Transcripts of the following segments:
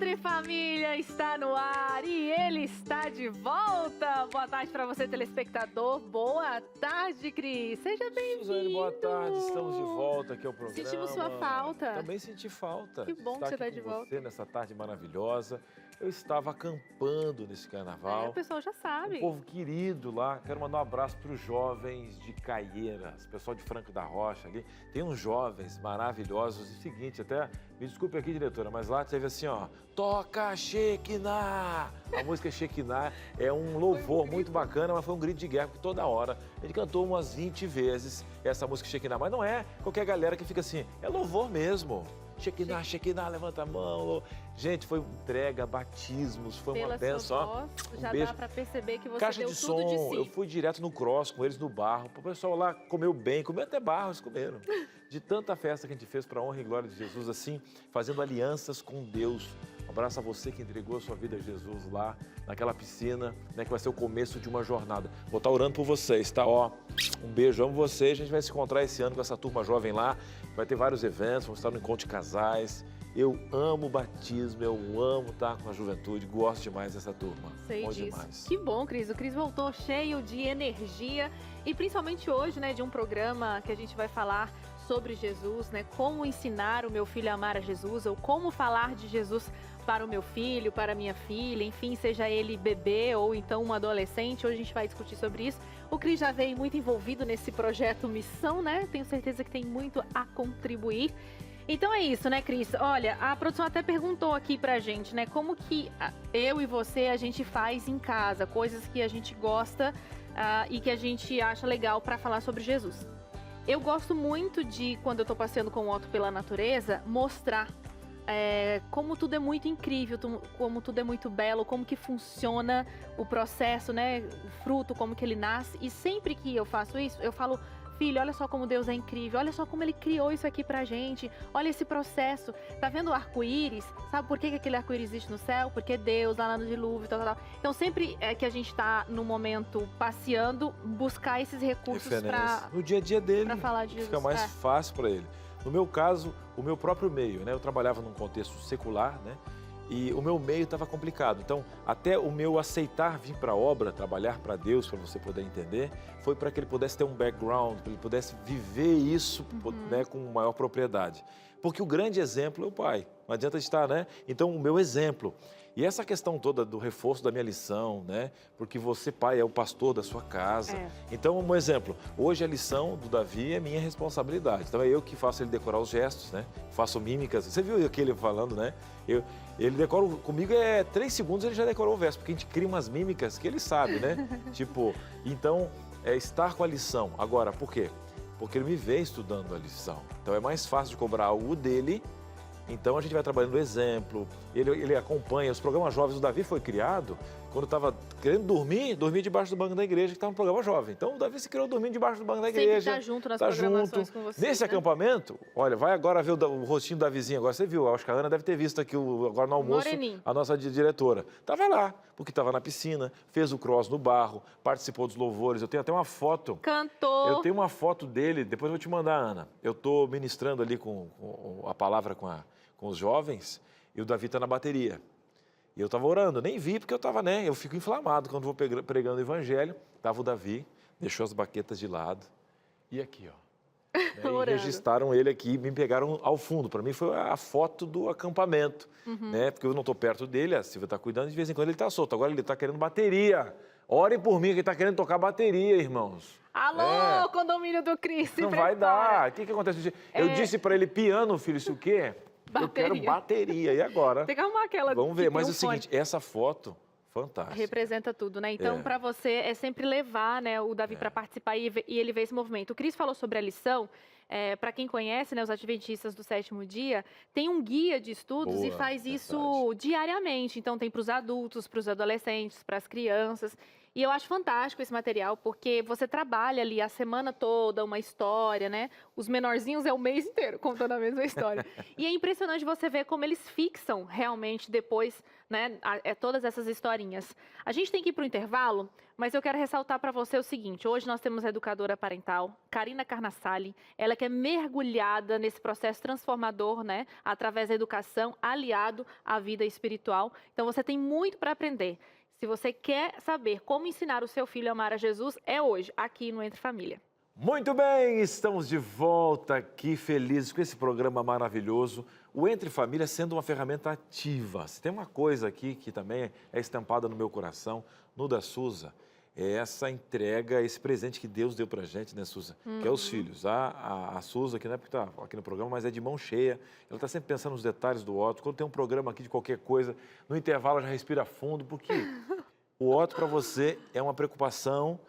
Nutri Família está no ar e ele está de volta. Boa tarde para você, telespectador. Boa tarde, Cris. Seja bem-vindo. Suzane, boa tarde. Estamos de volta aqui ao programa. Sentimos sua falta. Também senti falta. Que bom que você está de volta. Você nessa tarde maravilhosa. Eu estava acampando nesse carnaval. O pessoal já sabe. Um povo querido lá. Quero mandar um abraço para os jovens de Caieiras, pessoal de Franco da Rocha ali. Tem uns jovens maravilhosos. E o seguinte, até me desculpe aqui, diretora, mas lá teve assim, ó, toca Shekinah. A música Shekinah é um louvor muito bacana, mas foi um grito de guerra, porque toda hora a gente cantou umas 20 vezes essa música Shekinah. Mas não é qualquer galera que fica assim, é louvor mesmo. Shekinah, Shekinah, levanta a mão. Gente, foi entrega, batismos, foi uma benção. Já beijo. dá para perceber que você Caixa deu de tudo som, de si. eu fui direto no cross com eles no barro. O pessoal lá comeu bem, comeu até barro, eles comeram. De tanta festa que a gente fez para a honra e glória de Jesus, assim, fazendo alianças com Deus. Um abraço a você que entregou a sua vida a Jesus lá, naquela piscina, né, que vai ser o começo de uma jornada. Vou estar orando por vocês, tá? Ó, um beijo, amo vocês. A gente vai se encontrar esse ano com essa turma jovem lá. Vai ter vários eventos, vamos estar no encontro de casais. Eu amo o batismo, eu amo estar com a juventude, gosto demais dessa turma. Sei bom disso. Demais. Que bom, Cris. O Cris voltou cheio de energia e principalmente hoje, né, de um programa que a gente vai falar sobre Jesus, né, como ensinar o meu filho a amar a Jesus ou como falar de Jesus para o meu filho, para a minha filha, enfim, seja ele bebê ou então um adolescente. Hoje a gente vai discutir sobre isso. O Cris já veio muito envolvido nesse projeto Missão, né? Tenho certeza que tem muito a contribuir. Então é isso, né, Cris? Olha, a produção até perguntou aqui pra gente, né, como que eu e você, a gente faz em casa, coisas que a gente gosta e que a gente acha legal pra falar sobre Jesus. Eu gosto muito de, quando eu tô passeando com o Otto pela natureza, mostrar como tudo é muito incrível, como tudo é muito belo, como que funciona o processo, né, o fruto, como que ele nasce. E sempre que eu faço isso, eu falo: filho, olha só como Deus é incrível, olha só como Ele criou isso aqui pra gente, olha esse processo. Tá vendo o arco-íris? Sabe por que aquele arco-íris existe no céu? Porque Deus, lá no dilúvio, tal. Então, sempre que a gente tá no momento passeando, buscar esses recursos pra... No dia a dia dele, pra falar de Jesus. fica mais fácil para ele. No meu caso, o meu próprio meio, né? Eu trabalhava num contexto secular, né? E o meu meio estava complicado. Então, até o meu aceitar vir para a obra, trabalhar para Deus, para você poder entender, foi para que ele pudesse ter um background, para ele pudesse viver isso, né, com maior propriedade. Porque o grande exemplo é o pai. Não adianta estar, né? Então, o meu exemplo. E essa questão toda do reforço da minha lição, né? Porque você, pai, é o pastor da sua casa. Então, um exemplo. Hoje a lição do Davi é minha responsabilidade. Então, é eu que faço ele decorar os gestos, né? Faço mímicas. Você viu aquele falando, né? Ele decora comigo, 3 segundos ele já decorou o verso, porque a gente cria umas mímicas que ele sabe, né? Tipo, então, estar com a lição. Agora, por quê? Porque ele me vê estudando a lição. Então, é mais fácil de cobrar algo dele. Então, a gente vai trabalhando o exemplo, ele acompanha. Os programas jovens, o Davi foi criado quando estava querendo dormir debaixo do banco da igreja, que estava no programa jovem. Então, o Davi se criou dormindo debaixo do banco da igreja. Sempre tá junto nas programações com você. Nesse acampamento, olha, vai agora ver o rostinho da vizinha. Agora você viu, acho que a Ana deve ter visto aqui agora no almoço, Moreninho. A nossa diretora. Estava lá, porque estava na piscina, fez o cross no barro, participou dos louvores. Eu tenho até uma foto. Cantou. Eu tenho uma foto dele, depois eu vou te mandar, Ana. Eu estou ministrando ali com a palavra com os jovens, e o Davi está na bateria. E eu estava orando, nem vi porque eu estava, né? Eu fico inflamado quando vou pregando o evangelho. Estava o Davi, deixou as baquetas de lado. E aqui, ó. Né? E registraram ele aqui, me pegaram ao fundo. Para mim foi a foto do acampamento, né? Porque eu não estou perto dele, a Silvia está cuidando, de vez em quando ele está solto. Agora ele está querendo bateria. Orem por mim, que ele está querendo tocar bateria, irmãos. Alô, condomínio do Cris, não vai dar. O que acontece? Eu disse para ele, piano, filho, isso o quê? Bateria. Eu quero bateria. E agora? Tem que arrumar aquela. Vamos ver, mas é o seguinte, essa foto, fantástica. Representa tudo, né? Então, para você, é sempre levar, né, o Davi para participar e ele ver esse movimento. O Cris falou sobre a lição. Para quem conhece, né, os adventistas do sétimo dia, tem um guia de estudos e faz isso diariamente. Então, tem para os adultos, para os adolescentes, para as crianças. E eu acho fantástico esse material, porque você trabalha ali a semana toda uma história, né? Os menorzinhos é o mês inteiro contando a mesma história. E é impressionante você ver como eles fixam realmente depois, né, todas essas historinhas. A gente tem que ir para o intervalo, mas eu quero ressaltar para você o seguinte: hoje nós temos a educadora parental, Karina Carnassali, ela que é mergulhada nesse processo transformador, né, através da educação, aliado à vida espiritual. Então você tem muito para aprender. Se você quer saber como ensinar o seu filho a amar a Jesus, é hoje, aqui no Entre Família. Muito bem, estamos de volta aqui, felizes com esse programa maravilhoso. O Entre Família sendo uma ferramenta ativa. Se tem uma coisa aqui que também é estampada no meu coração, no da Suza, é essa entrega, esse presente que Deus deu pra gente, né, Suza? Que é os filhos. A Suza, que não é porque está aqui no programa, mas é de mão cheia. Ela está sempre pensando nos detalhes do Otto. Quando tem um programa aqui de qualquer coisa, no intervalo ela já respira fundo, porque o Otto para você é uma preocupação,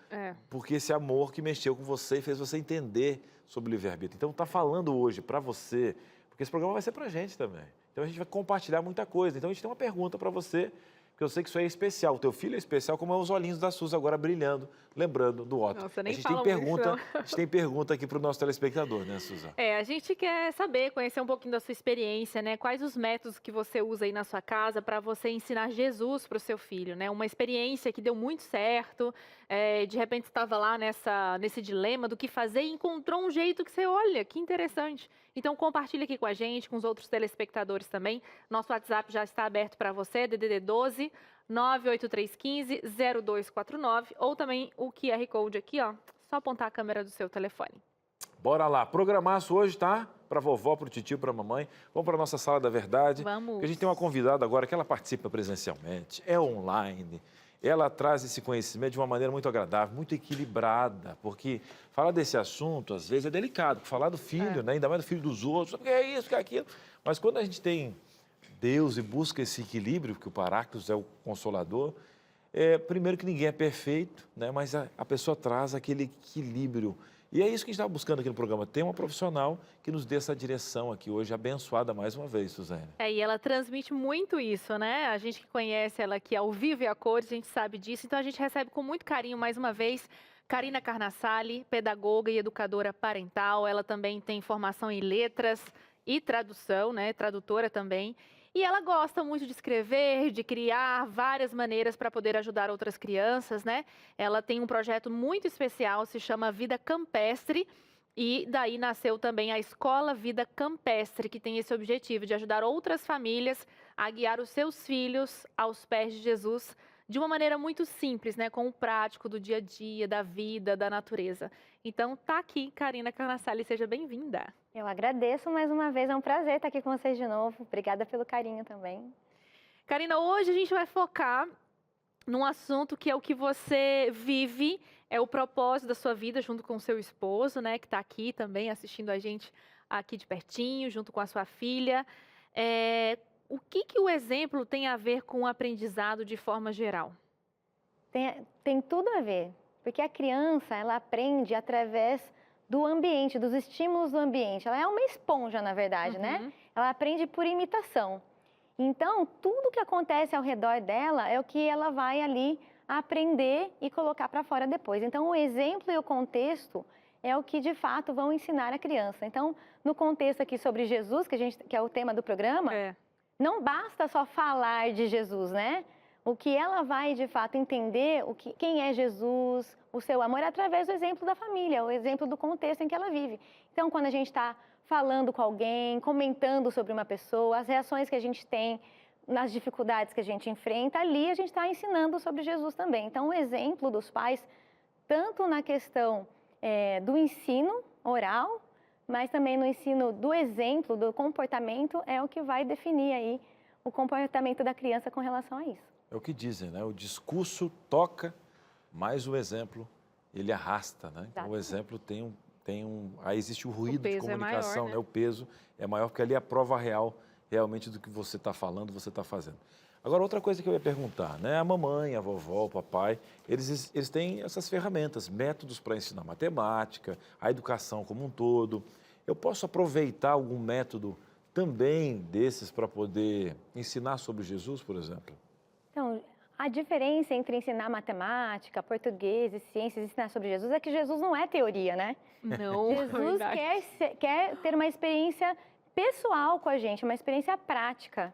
porque esse amor que mexeu com você e fez você entender sobre o livre-arbítrio. Então, está falando hoje para você, porque esse programa vai ser para a gente também. Então, a gente vai compartilhar muita coisa. Então, a gente tem uma pergunta para você, porque eu sei que isso aí é especial. O teu filho é especial, como é os olhinhos da Suza agora brilhando, lembrando do Otto. Nossa, nem a gente tem pergunta aqui para o nosso telespectador, né, Suza? A gente quer saber, conhecer um pouquinho da sua experiência, né? Quais os métodos que você usa aí na sua casa para você ensinar Jesus para o seu filho, né? Uma experiência que deu muito certo, de repente estava lá nesse dilema do que fazer e encontrou um jeito que você olha, que interessante. Então compartilha aqui com a gente, com os outros telespectadores também. Nosso WhatsApp já está aberto para você, DDD 12 98315 0249, ou também o QR Code aqui, ó, só apontar a câmera do seu telefone. Bora lá, programaço hoje, tá? Para vovó, para o titio, para a mamãe. Vamos para a nossa Sala da Verdade. Vamos. Porque a gente tem uma convidada agora que ela participa presencialmente, é online. Ela traz esse conhecimento de uma maneira muito agradável, muito equilibrada, porque falar desse assunto, às vezes, é delicado. Falar do filho, né? Ainda mais do filho dos outros, o que é isso, o que é aquilo. Mas quando a gente tem Deus e busca esse equilíbrio, que o Paráclitos é o Consolador, primeiro que ninguém é perfeito, né? Mas a pessoa traz aquele equilíbrio. E é isso que a gente estava buscando aqui no programa, ter uma profissional que nos dê essa direção aqui hoje, abençoada mais uma vez, Suzane. E ela transmite muito isso, né? A gente que conhece ela aqui ao vivo e a cores, a gente sabe disso. Então a gente recebe com muito carinho, mais uma vez, Karina Carnassali, pedagoga e educadora parental. Ela também tem formação em letras e tradução, né? Tradutora também. E ela gosta muito de escrever, de criar várias maneiras para poder ajudar outras crianças, né? Ela tem um projeto muito especial, se chama Vida Campestre, e daí nasceu também a Escola Vida Campestre, que tem esse objetivo de ajudar outras famílias a guiar os seus filhos aos pés de Jesus de uma maneira muito simples, né? Com o prático do dia a dia, da vida, da natureza. Então, tá aqui, Karina Carnassali, seja bem-vinda. Eu agradeço mais uma vez, é um prazer estar aqui com vocês de novo. Obrigada pelo carinho também. Karina, hoje a gente vai focar num assunto que é o que você vive, é o propósito da sua vida junto com o seu esposo, né? Que está aqui também assistindo a gente aqui de pertinho, junto com a sua filha. O que o exemplo tem a ver com o aprendizado de forma geral? Tem tudo a ver, porque a criança, ela aprende através do ambiente, dos estímulos do ambiente. Ela é uma esponja, na verdade, né? Ela aprende por imitação. Então, tudo que acontece ao redor dela é o que ela vai ali aprender e colocar para fora depois. Então, o exemplo e o contexto é o que, de fato, vão ensinar a criança. Então, no contexto aqui sobre Jesus, que é o tema do programa, não basta só falar de Jesus, né? O que ela vai, de fato, entender quem é Jesus, o seu amor, é através do exemplo da família, o exemplo do contexto em que ela vive. Então, quando a gente está falando com alguém, comentando sobre uma pessoa, as reações que a gente tem nas dificuldades que a gente enfrenta, ali a gente está ensinando sobre Jesus também. Então, o exemplo dos pais, tanto na questão do ensino oral, mas também no ensino do exemplo, do comportamento, é o que vai definir aí o comportamento da criança com relação a isso. É o que dizem, né? O discurso toca, mas o exemplo, ele arrasta, né? Então, o exemplo aí existe o ruído de comunicação, maior, né? O peso é maior, porque ali é a prova real, realmente, do que você está falando, você está fazendo. Agora, outra coisa que eu ia perguntar, né? A mamãe, a vovó, o papai, eles têm essas ferramentas, métodos para ensinar matemática, a educação como um todo. Eu posso aproveitar algum método também desses para poder ensinar sobre Jesus, por exemplo? Então, A diferença entre ensinar matemática, português e ciências e ensinar sobre Jesus é que Jesus não é teoria, né? Não, Jesus quer ter uma experiência pessoal com a gente, uma experiência prática.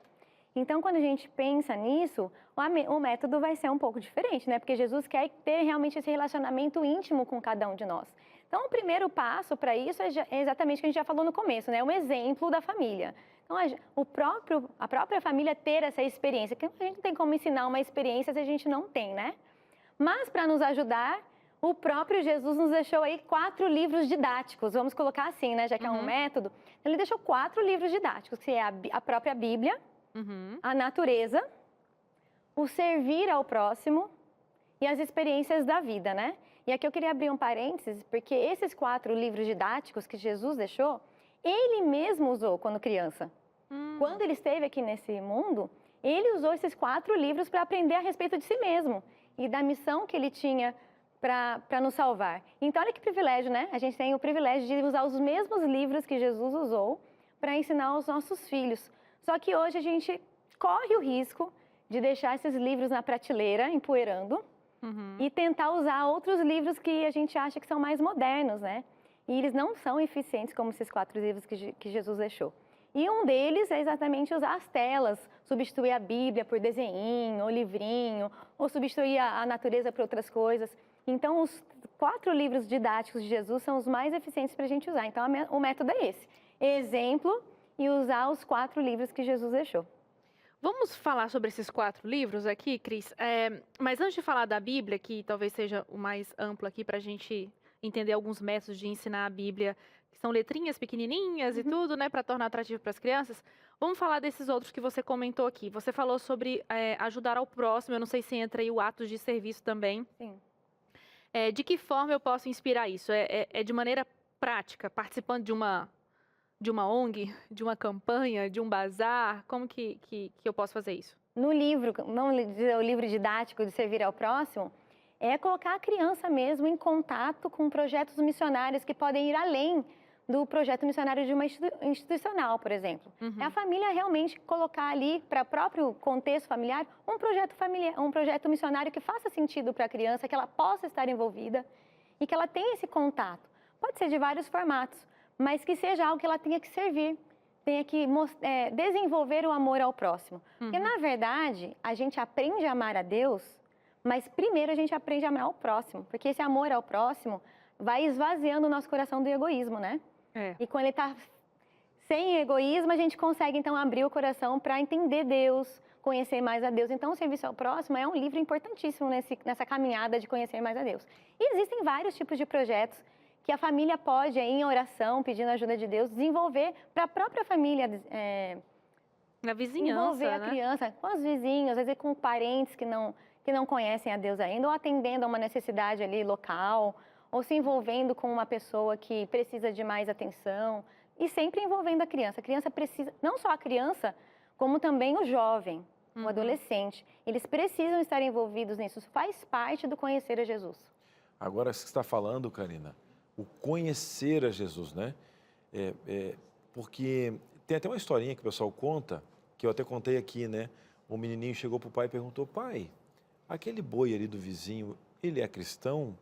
Então, quando a gente pensa nisso, o método vai ser um pouco diferente, né? Porque Jesus quer ter realmente esse relacionamento íntimo com cada um de nós. Então, o primeiro passo para isso é exatamente o que a gente já falou no começo, né? Um exemplo da família. Então, a própria família ter essa experiência, que a gente não tem como ensinar uma experiência se a gente não tem, né? Mas, para nos ajudar, o próprio Jesus nos deixou aí 4 livros didáticos, vamos colocar assim, né? Já que é um método. Ele deixou 4 livros didáticos, que é a própria Bíblia, a natureza, o servir ao próximo e as experiências da vida, né? E aqui eu queria abrir um parênteses, porque esses 4 livros didáticos que Jesus deixou, ele mesmo usou quando criança. Quando ele esteve aqui nesse mundo, ele usou esses 4 livros para aprender a respeito de si mesmo e da missão que ele tinha para nos salvar. Então, olha que privilégio, né? A gente tem o privilégio de usar os mesmos livros que Jesus usou para ensinar aos nossos filhos. Só que hoje a gente corre o risco de deixar esses livros na prateleira, empoeirando, e tentar usar outros livros que a gente acha que são mais modernos, né? E eles não são eficientes como esses 4 livros que Jesus deixou. E um deles é exatamente usar as telas, substituir a Bíblia por desenho, ou livrinho, ou substituir a natureza por outras coisas. Então, os 4 livros didáticos de Jesus são os mais eficientes para a gente usar. Então, o método é esse: exemplo e usar os 4 livros que Jesus deixou. Vamos falar sobre esses 4 livros aqui, Cris. Mas antes de falar da Bíblia, que talvez seja o mais amplo aqui para a gente entender alguns métodos de ensinar a Bíblia, que são letrinhas pequenininhas e tudo, né, para tornar atrativo para as crianças. Vamos falar desses outros que você comentou aqui. Você falou sobre ajudar ao próximo, eu não sei se entra aí o ato de serviço também. Sim. De que forma eu posso inspirar isso? É de maneira prática, participando de uma ONG, de uma campanha, de um bazar? Como que eu posso fazer isso? No livro, o livro didático de servir ao próximo, é colocar a criança mesmo em contato com projetos missionários que podem ir além do projeto missionário de uma institucional, por exemplo. É a família realmente colocar ali, para o próprio contexto familiar, um projeto missionário que faça sentido para a criança, que ela possa estar envolvida e que ela tenha esse contato. Pode ser de vários formatos, mas que seja algo que ela tenha que servir, tenha que desenvolver o amor ao próximo. Porque, na verdade, a gente aprende a amar a Deus, mas primeiro a gente aprende a amar ao próximo, porque esse amor ao próximo vai esvaziando o nosso coração do egoísmo, né? E quando ele está sem egoísmo, a gente consegue, então, abrir o coração para entender Deus, conhecer mais a Deus. Então, o Serviço ao Próximo é um livro importantíssimo nessa caminhada de conhecer mais a Deus. E existem vários tipos de projetos que a família pode, em oração, pedindo a ajuda de Deus, desenvolver para a própria família. Na vizinhança, envolver a criança com os vizinhos, às vezes com parentes que não conhecem a Deus ainda, ou atendendo a uma necessidade ali local, ou se envolvendo com uma pessoa que precisa de mais atenção, e sempre envolvendo a criança. A criança precisa, não só a criança, como também o jovem, o adolescente. Eles precisam estar envolvidos nisso. Isso faz parte do conhecer a Jesus. Agora, você está falando, Karina, o conhecer a Jesus, né? Porque tem até uma historinha que o pessoal conta, que eu até contei aqui, né? Um menininho chegou para o pai e perguntou: pai, aquele boi ali do vizinho, ele é cristão?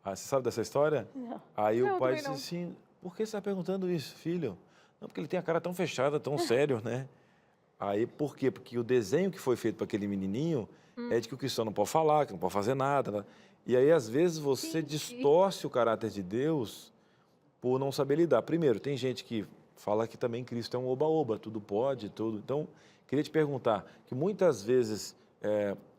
Ah, você sabe dessa história? Não. Aí o pai disse assim: por que você está perguntando isso, filho? Não, porque ele tem a cara tão fechada, tão sério, né? Aí, por quê? Porque o desenho que foi feito para aquele menininho é de que o cristão não pode falar, que não pode fazer nada, né? E aí, às vezes, você distorce o caráter de Deus por não saber lidar. Primeiro, tem gente que fala que também Cristo é um oba-oba, tudo pode, tudo. Então, queria te perguntar que muitas vezes,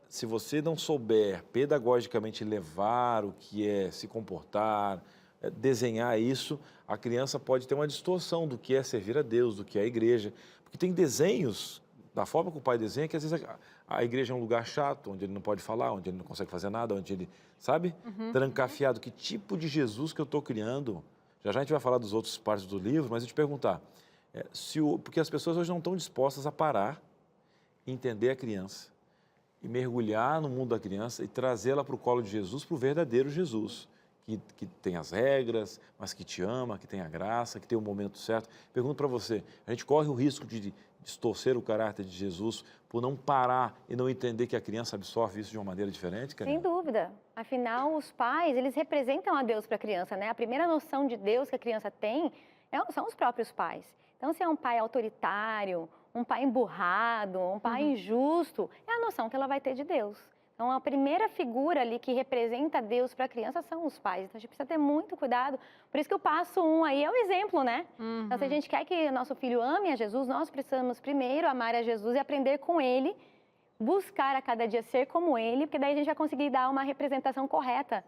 se você não souber pedagogicamente levar o que é se comportar, desenhar isso, a criança pode ter uma distorção do que é servir a Deus, do que é a igreja. Porque tem desenhos, da forma que o pai desenha, que às vezes a igreja é um lugar chato, onde ele não pode falar, onde ele não consegue fazer nada, onde ele, sabe, trancafiado. Que tipo de Jesus que eu estou criando? Já a gente vai falar dos outros partes do livro, mas eu te perguntar, porque as pessoas hoje não estão dispostas a parar, entender a criança e mergulhar no mundo da criança e trazê-la para o colo de Jesus, para o verdadeiro Jesus, que tem as regras, mas que te ama, que tem a graça, que tem o momento certo. Pergunto para você, a gente corre o risco de distorcer o caráter de Jesus por não parar e não entender que a criança absorve isso de uma maneira diferente, Karina? Sem dúvida. Afinal, os pais, eles representam a Deus para a criança, né? A primeira noção de Deus que a criança tem são os próprios pais. Então, se é um pai autoritário, um pai emburrado, um pai injusto, é a noção que ela vai ter de Deus. Então, a primeira figura ali que representa Deus para a criança são os pais. Então, a gente precisa ter muito cuidado. Por isso que o passo 1 aí é o exemplo, né? Então, se a gente quer que nosso filho ame a Jesus, nós precisamos primeiro amar a Jesus e aprender com ele, buscar a cada dia ser como ele, porque daí a gente vai conseguir dar uma representação correta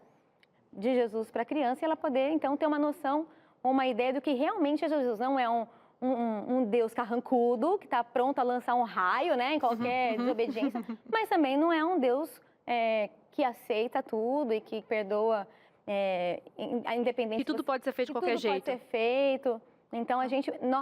de Jesus para a criança e ela poder, então, ter uma noção, uma ideia do que realmente é Jesus. Não é um Deus carrancudo, que está pronto a lançar um raio, né, em qualquer desobediência, mas também não é um Deus que aceita tudo e que perdoa a independência. E tudo pode ser feito de qualquer jeito. Tudo pode ser feito. Então,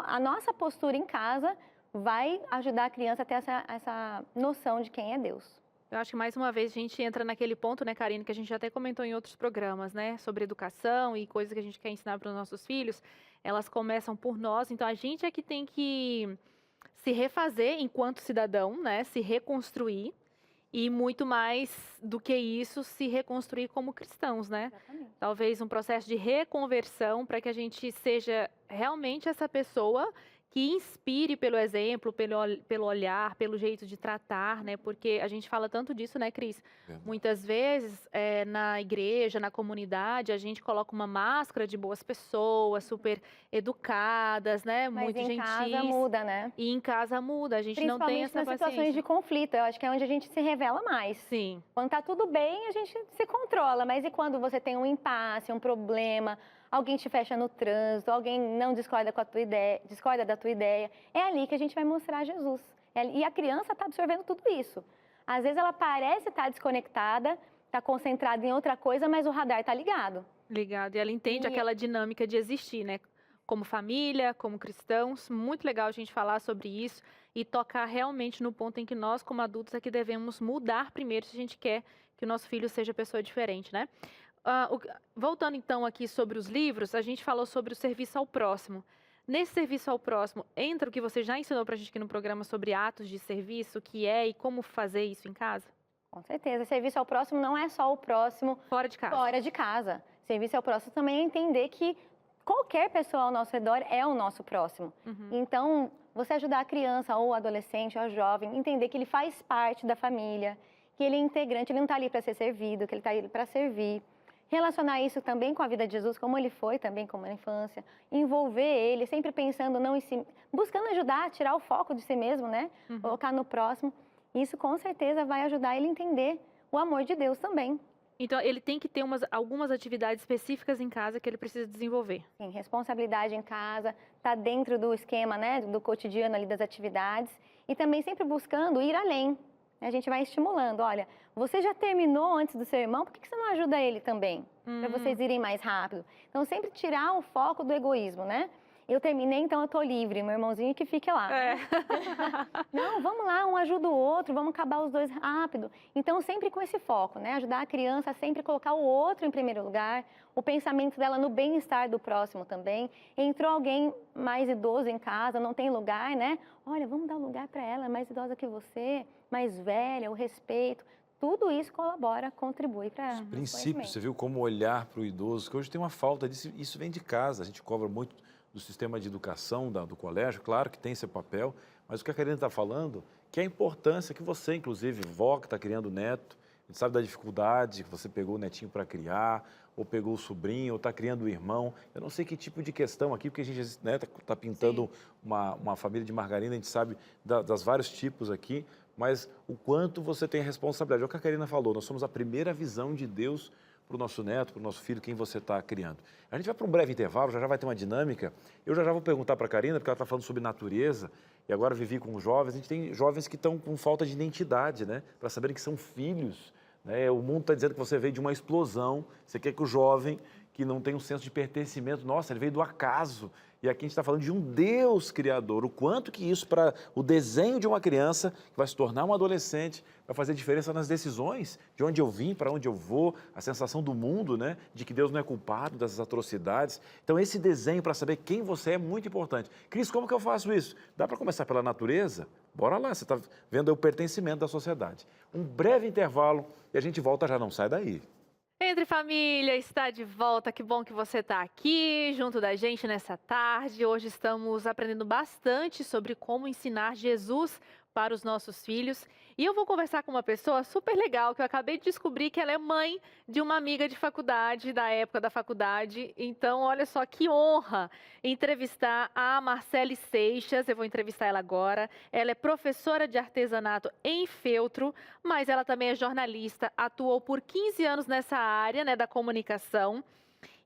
a nossa postura em casa vai ajudar a criança a ter essa noção de quem é Deus. Eu acho que mais uma vez a gente entra naquele ponto, né, Karine, que a gente já até comentou em outros programas, né, sobre educação e coisas que a gente quer ensinar para os nossos filhos. Elas começam por nós, então a gente é que tem que se refazer enquanto cidadão, né, se reconstruir e muito mais do que isso, se reconstruir como cristãos, né? Exatamente. Talvez um processo de reconversão para que a gente seja realmente essa pessoa que inspire pelo exemplo, pelo olhar, pelo jeito de tratar, né? Porque a gente fala tanto disso, né, Cris? Muitas vezes, na igreja, na comunidade, a gente coloca uma máscara de boas pessoas, super educadas, né? Mas Muito em gentis. casa muda, né? E em casa muda, a gente não tem essa Principalmente nas situações paciência. de conflito, eu acho que é onde a gente se revela mais. Sim. Quando tá tudo bem, a gente se controla, mas e quando você tem um impasse, um problema, alguém te fecha no trânsito, alguém não discorda da tua ideia, é ali que a gente vai mostrar Jesus. E a criança está absorvendo tudo isso. Às vezes ela parece estar desconectada, está concentrada em outra coisa, mas o radar está ligado. Ligado. E ela entende aquela dinâmica de existir, né? Como família, como cristãos. Muito legal a gente falar sobre isso e tocar realmente no ponto em que nós, como adultos, é que devemos mudar primeiro se a gente quer que o nosso filho seja pessoa diferente, né? Voltando então aqui sobre os livros, a gente falou sobre o serviço ao próximo. Nesse serviço ao próximo, entra o que você já ensinou pra gente aqui no programa sobre atos de serviço, o que é e como fazer isso em casa? Com certeza. Serviço ao próximo não é só o próximo Fora de casa. fora de casa. Serviço ao próximo também é entender que qualquer pessoa ao nosso redor é o nosso próximo. Então, você ajudar a criança ou o adolescente ou a jovem, entender que ele faz parte da família, que ele é integrante, ele não está ali para ser servido, que ele está ali para servir. Relacionar isso também com a vida de Jesus, como ele foi também como na infância. Envolver ele, sempre pensando não em si, buscando ajudar, tirar o foco de si mesmo, né? Colocar no próximo. Isso com certeza vai ajudar ele a entender o amor de Deus também. Então, ele tem que ter algumas atividades específicas em casa que ele precisa desenvolver. Sim, responsabilidade em casa, tá dentro do esquema, né, do cotidiano ali das atividades. E também sempre buscando ir além. A gente vai estimulando, olha, você já terminou antes do seu irmão, por que você não ajuda ele também? Para vocês irem mais rápido. Então, sempre tirar o foco do egoísmo, né? Eu terminei, então eu tô livre, meu irmãozinho que fique lá. Não, vamos lá, um ajuda o outro, vamos acabar os dois rápido. Então, sempre com esse foco, né? Ajudar a criança a sempre colocar o outro em primeiro lugar, o pensamento dela no bem-estar do próximo também. Entrou alguém mais idoso em casa, não tem lugar, né? Olha, vamos dar lugar para ela, mais idosa que você, mais velha, o respeito. Tudo isso colabora, contribui para o princípios, você viu como olhar para o idoso, que hoje tem uma falta disso, isso vem de casa, a gente cobra muito do sistema de educação do colégio, claro que tem seu papel, mas o que a Karina está falando, que é a importância que você, inclusive, vó que está criando neto, a gente sabe da dificuldade que você pegou o netinho para criar, ou pegou o sobrinho, ou está criando o irmão, eu não sei que tipo de questão aqui, porque a gente está pintando uma família de margarina, a gente sabe das vários tipos aqui, mas o quanto você tem a responsabilidade. É o que a Karina falou, nós somos a primeira visão de Deus para o nosso neto, para o nosso filho, quem você está criando. A gente vai para um breve intervalo, já vai ter uma dinâmica. Eu já vou perguntar para a Karina, porque ela está falando sobre natureza, e agora vivi com jovens. A gente tem jovens que estão com falta de identidade, né? Para saberem que são filhos. Né? O mundo está dizendo que você veio de uma explosão. Você quer que o jovem, que não tem um senso de pertencimento, nossa, ele veio do acaso. E aqui a gente está falando de um Deus criador. O quanto que isso, para o desenho de uma criança, que vai se tornar um adolescente, vai fazer diferença nas decisões, de onde eu vim, para onde eu vou, a sensação do mundo, né? De que Deus não é culpado dessas atrocidades. Então, esse desenho para saber quem você é muito importante. Cris, como que eu faço isso? Dá para começar pela natureza? Bora lá, você está vendo aí o pertencimento da sociedade. Um breve intervalo e a gente volta, já não sai daí. Entre Família está de volta, que bom que você está aqui junto da gente nessa tarde. Hoje estamos aprendendo bastante sobre como ensinar Jesus para os nossos filhos. E eu vou conversar com uma pessoa super legal, que eu acabei de descobrir que ela é mãe de uma amiga de faculdade, da época da faculdade. Então, olha só que honra entrevistar a Marcele Seixas. Eu vou entrevistar ela agora. Ela é professora de artesanato em feltro, mas ela também é jornalista, atuou por 15 anos nessa área, né, da comunicação.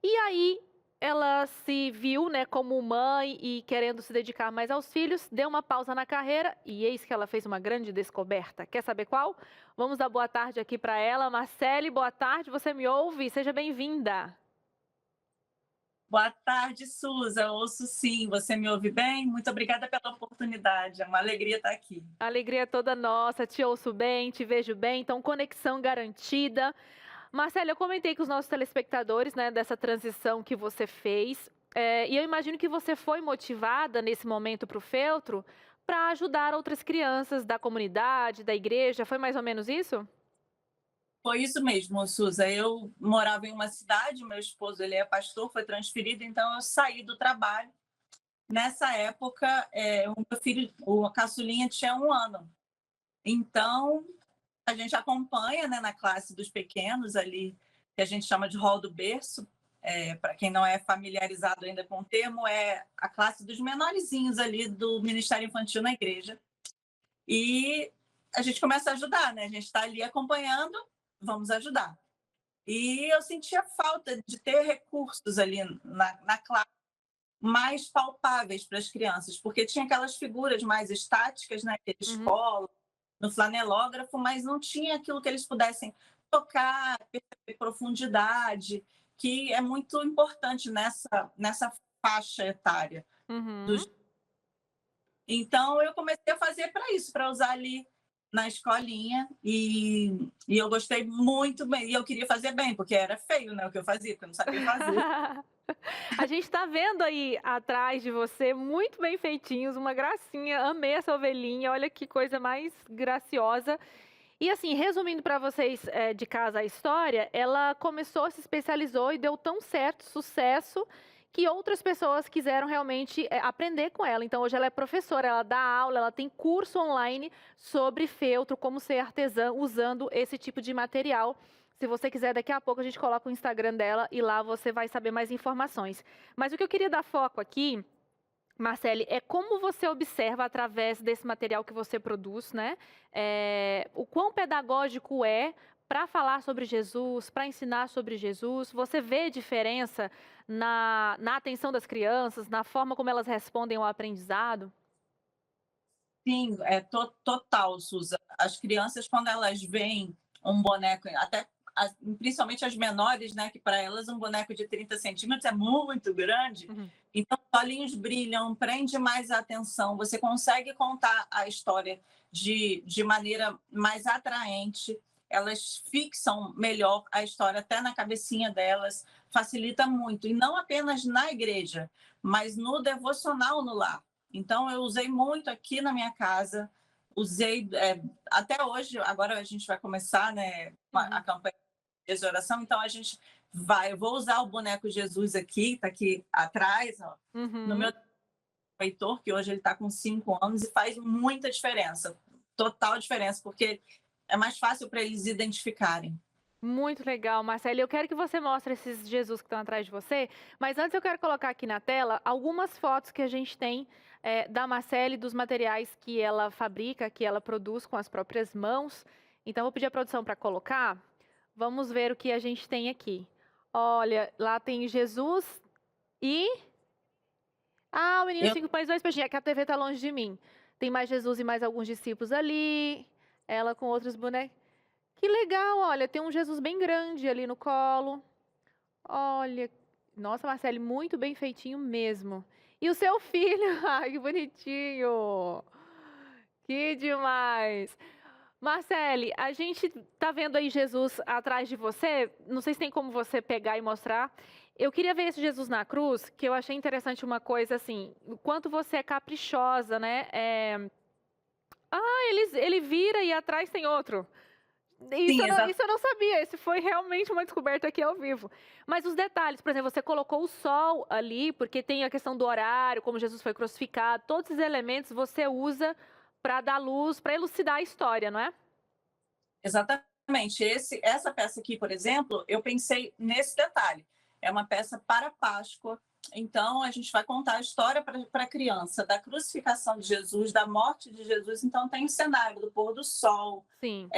E aí ela se viu, né, como mãe e querendo se dedicar mais aos filhos, deu uma pausa na carreira e eis que ela fez uma grande descoberta. Quer saber qual? Vamos dar boa tarde aqui para ela. Marcele, boa tarde, você me ouve? Seja bem-vinda. Boa tarde, Suza. Eu ouço sim. Você me ouve bem? Muito obrigada pela oportunidade. É uma alegria estar aqui. A alegria é toda nossa. Te ouço bem, te vejo bem. Então, conexão garantida. Marcele, eu comentei com os nossos telespectadores, né, dessa transição que você fez. E eu imagino que você foi motivada nesse momento para o feltro para ajudar outras crianças da comunidade, da igreja. Foi mais ou menos isso? Foi isso mesmo, Suza. Eu morava em uma cidade, meu esposo ele é pastor, foi transferido, então eu saí do trabalho. Nessa época, o meu filho, o caçulinha, tinha 1 ano. Então, a gente acompanha, né, na classe dos pequenos ali, que a gente chama de hall do berço. Para quem não é familiarizado ainda com o termo, é a classe dos menorzinhos ali do Ministério Infantil na igreja. E a gente começa a ajudar, né? A gente está ali acompanhando, vamos ajudar. E eu sentia falta de ter recursos ali na classe mais palpáveis para as crianças, porque tinha aquelas figuras mais estáticas, né? Que eles colam no flanelógrafo, mas não tinha aquilo que eles pudessem tocar, perceber profundidade, que é muito importante nessa faixa etária. Uhum. Então, eu comecei a fazer para isso, para usar ali na escolinha, e eu gostei muito bem. E eu queria fazer bem, porque era feio, né, o que eu fazia, porque eu não sabia fazer. A gente está vendo aí atrás de você, muito bem feitinhos, uma gracinha. Amei essa ovelhinha, olha que coisa mais graciosa. E assim, resumindo para vocês de casa a história, ela começou, se especializou e deu tão certo, sucesso, que outras pessoas quiseram realmente aprender com ela. Então hoje ela é professora, ela dá aula, ela tem curso online sobre feltro, como ser artesã usando esse tipo de material. Se você quiser, daqui a pouco a gente coloca o Instagram dela e lá você vai saber mais informações. Mas o que eu queria dar foco aqui, Marcele, é como você observa através desse material que você produz, né? O quão pedagógico é para falar sobre Jesus, para ensinar sobre Jesus. Você vê diferença na atenção das crianças, na forma como elas respondem ao aprendizado? Sim, total, Suza. As crianças, quando elas veem um boneco, até principalmente as menores, né, que para elas um boneco de 30 centímetros é muito grande, então os olhinhos brilham, prende mais a atenção, você consegue contar a história de maneira mais atraente, elas fixam melhor a história até na cabecinha delas, facilita muito, e não apenas na igreja, mas no devocional no lar. Então, eu usei muito aqui na minha casa, usei até hoje, agora a gente vai começar, né, a campanha de oração, então eu vou usar o boneco Jesus aqui, está aqui atrás, ó, no meu Heitor, que hoje ele está com 5 anos e faz muita diferença, total diferença, porque é mais fácil para eles identificarem. Muito legal, Marcelo. Eu quero que você mostre esses Jesus que estão atrás de você, mas antes eu quero colocar aqui na tela algumas fotos que a gente tem da Marcele, dos materiais que ela fabrica, que ela produz com as próprias mãos. Então, eu vou pedir a produção para colocar. Vamos ver o que a gente tem aqui. Olha, lá tem Jesus e... Ah, o menino 5 pães e 2 peixinhos. É que a TV está longe de mim. Tem mais Jesus e mais alguns discípulos ali. Ela com outros bonecos. Que legal, olha, tem um Jesus bem grande ali no colo. Olha, nossa, Marcele, muito bem feitinho mesmo. E o seu filho, ai, que bonitinho. Que demais. Marcele, a gente tá vendo aí Jesus atrás de você. Não sei se tem como você pegar e mostrar. Eu queria ver esse Jesus na cruz, que eu achei interessante uma coisa assim, o quanto você é caprichosa, né? Ele vira e atrás tem outro. Sim, Isso eu não sabia, isso foi realmente uma descoberta aqui ao vivo. Mas os detalhes, por exemplo, você colocou o sol ali, porque tem a questão do horário, como Jesus foi crucificado, todos esses elementos você usa para dar luz, para elucidar a história, não é? exatamente. Essa peça aqui, por exemplo, eu pensei nesse detalhe. É uma peça para Páscoa. Então, a gente vai contar a história para a criança da crucificação de Jesus, da morte de Jesus. Então, tem o cenário do pôr do sol, Sim.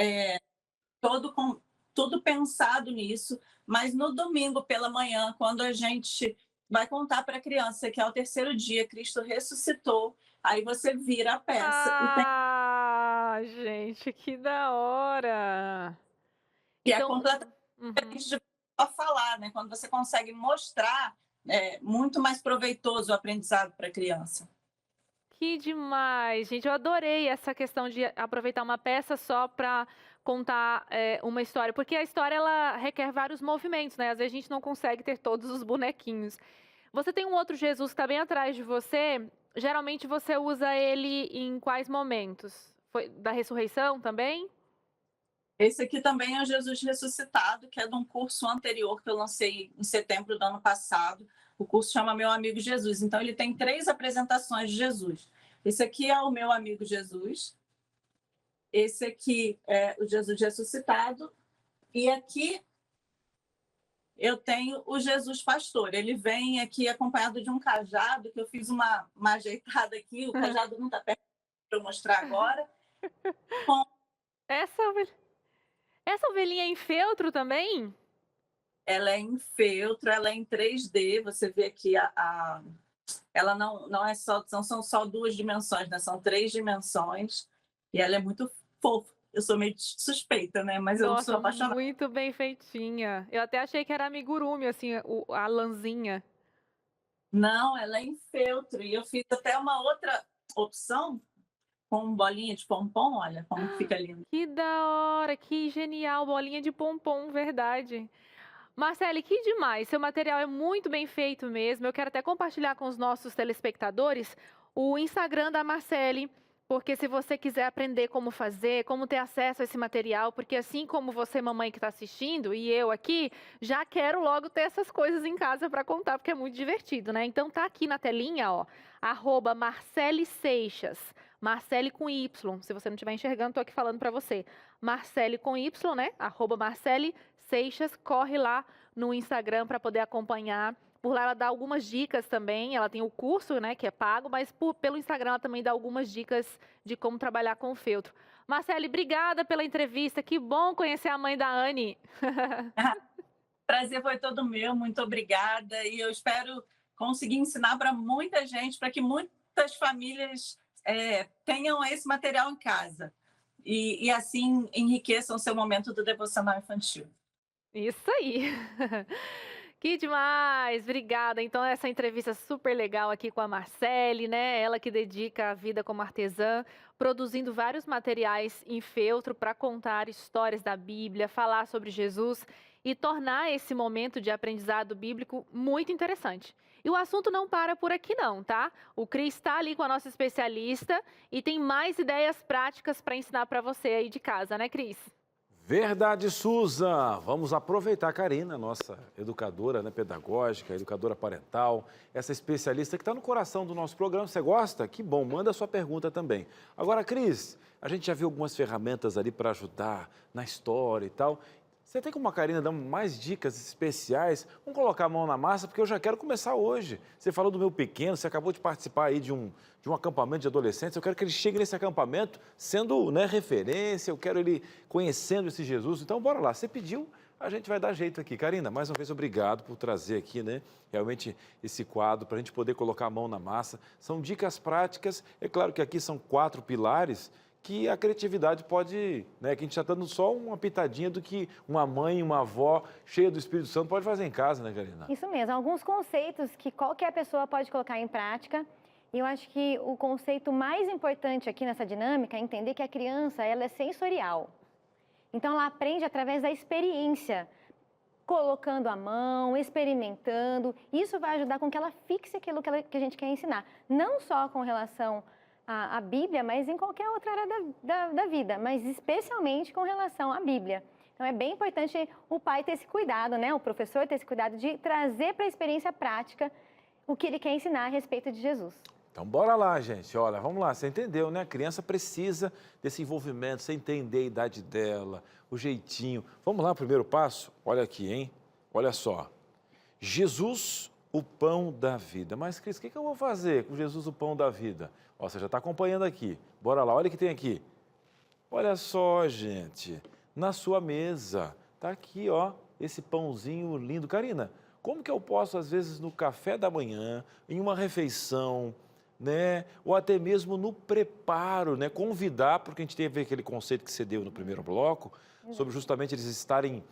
todo com, tudo pensado nisso. Mas no domingo pela manhã, quando a gente vai contar para a criança que é o terceiro dia, Cristo ressuscitou, aí você vira a peça e tem Gente, que da hora! que é Então, completamente uhum. diferente de só falar, né? Quando você consegue mostrar, é muito mais proveitoso o aprendizado para a criança. Que demais, gente. Eu adorei essa questão de aproveitar uma peça só para contar uma história, porque a história ela requer vários movimentos, né? Às vezes a gente não consegue ter todos os bonequinhos. Você tem um outro Jesus que está bem atrás de você. Geralmente você usa ele em quais momentos? Foi da ressurreição também? Esse aqui também é o Jesus ressuscitado, que é de um curso anterior que eu lancei em setembro do ano passado. O curso chama Meu Amigo Jesus. Então, ele tem 3 apresentações de Jesus. Esse aqui é o Meu Amigo Jesus. Esse aqui é o Jesus ressuscitado. E aqui eu tenho o Jesus pastor. Ele vem aqui acompanhado de um cajado, que eu fiz uma ajeitada aqui. O cajado não está perto para eu mostrar agora. Com Essa, essa ovelhinha é em feltro também? Ela é em feltro, ela é em 3D. Você vê aqui ela não é só, são só 2 dimensões, né? São 3 dimensões. E ela é muito fofa. Eu sou meio suspeita, né? Mas eu sou Nossa, apaixonada. muito bem feitinha. Eu até achei que era amigurumi, assim, a lãzinha. Não, ela é em feltro. E eu fiz até uma outra opção com bolinha de pompom. Olha como fica lindo. Que da hora, que genial, bolinha de pompom, verdade. Marcele, que demais, seu material é muito bem feito mesmo. Eu quero até compartilhar com os nossos telespectadores o Instagram da Marcele, porque se você quiser aprender como fazer, como ter acesso a esse material, porque assim como você, mamãe que está assistindo, e eu aqui, já quero logo ter essas coisas em casa para contar, porque é muito divertido, né? Então tá aqui na telinha, ó, @Marcele Seixas. Marcele com Y, se você não estiver enxergando, tô aqui falando para você. Marcele com Y, né? @Marcele Seixas, corre lá no Instagram para poder acompanhar. Por lá ela dá algumas dicas também, ela tem o curso, né, que é pago, mas pelo Instagram ela também dá algumas dicas de como trabalhar com feltro. Marcele, obrigada pela entrevista, que bom conhecer a mãe da Anne. Prazer foi todo meu, muito obrigada. E eu espero conseguir ensinar para muita gente, para que muitas famílias tenham esse material em casa. E assim enriqueçam o seu momento do devocional infantil. Isso aí. Que demais, obrigada. Então, essa entrevista super legal aqui com a Marcele, né? Ela que dedica a vida como artesã, produzindo vários materiais em feltro para contar histórias da Bíblia, falar sobre Jesus e tornar esse momento de aprendizado bíblico muito interessante. E o assunto não para por aqui não, tá? O Cris está ali com a nossa especialista e tem mais ideias práticas para ensinar para você aí de casa, né, Cris? Verdade, Susan. Vamos aproveitar a Karina, nossa educadora, né, pedagógica, educadora parental, essa especialista que está no coração do nosso programa. Você gosta? Que bom, manda a sua pergunta também. Agora, Cris, a gente já viu algumas ferramentas ali para ajudar na história e tal. Você tem como a Karina dar mais dicas especiais? Vamos colocar a mão na massa, porque eu já quero começar hoje. Você falou do meu pequeno, você acabou de participar aí de um acampamento de adolescentes. Eu quero que ele chegue nesse acampamento sendo, né, referência, eu quero ele conhecendo esse Jesus. Então, bora lá. Você pediu, a gente vai dar jeito aqui. Karina, mais uma vez, obrigado por trazer aqui, né, realmente esse quadro para a gente poder colocar a mão na massa. São dicas práticas. É claro que aqui são 4 pilares que a criatividade pode, né, que a gente está dando só uma pitadinha do que uma mãe, uma avó cheia do Espírito Santo pode fazer em casa, né, Karina? Isso mesmo, alguns conceitos que qualquer pessoa pode colocar em prática. E eu acho que o conceito mais importante aqui nessa dinâmica é entender que a criança, ela é sensorial. Então, ela aprende através da experiência, colocando a mão, experimentando. Isso vai ajudar com que ela fixe aquilo que a gente quer ensinar. Não só com relação à Bíblia, mas em qualquer outra área da vida, mas especialmente com relação à Bíblia. Então, é bem importante o pai ter esse cuidado, né? O professor ter esse cuidado de trazer para a experiência prática o que ele quer ensinar a respeito de Jesus. Então, bora lá, gente. Olha, vamos lá. Você entendeu, né? A criança precisa desse envolvimento, você entender a idade dela, o jeitinho. Vamos lá, primeiro passo? Olha aqui, hein? Olha só. Jesus, o pão da vida. Mas, Cris, o que eu vou fazer com Jesus, o pão da vida? Ó, você já está acompanhando aqui. Bora lá, olha o que tem aqui. Olha só, gente. Na sua mesa. Tá aqui, ó, esse pãozinho lindo. Karina, como que eu posso, às vezes, no café da manhã, em uma refeição, né, ou até mesmo no preparo, né, convidar, porque a gente teve aquele conceito que você deu no primeiro bloco, sobre justamente eles estarem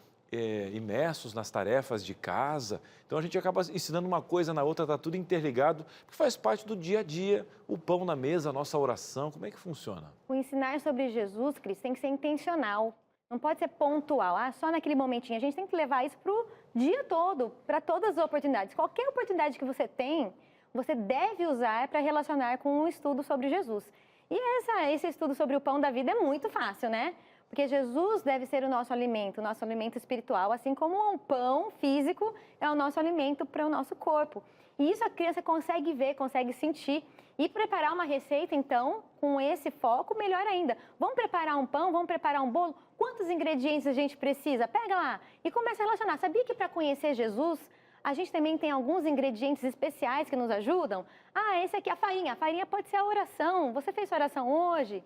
imersos nas tarefas de casa. Então, a gente acaba ensinando uma coisa na outra, está tudo interligado, que faz parte do dia a dia, o pão na mesa, a nossa oração. Como é que funciona? O ensinar sobre Jesus, Cris, tem que ser intencional. Não pode ser pontual, só naquele momentinho. A gente tem que levar isso para o dia todo, para todas as oportunidades. Qualquer oportunidade que você tem, você deve usar para relacionar com um estudo sobre Jesus. E esse estudo sobre o pão da vida é muito fácil, né? Porque Jesus deve ser o nosso alimento espiritual, assim como o pão físico é o nosso alimento para o nosso corpo. E isso a criança consegue ver, consegue sentir. E preparar uma receita, então, com esse foco, melhor ainda. Vamos preparar um pão, vamos preparar um bolo? Quantos ingredientes a gente precisa? Pega lá e começa a relacionar. Sabia que para conhecer Jesus, a gente também tem alguns ingredientes especiais que nos ajudam? Esse aqui é a farinha. A farinha pode ser a oração. Você fez sua oração hoje?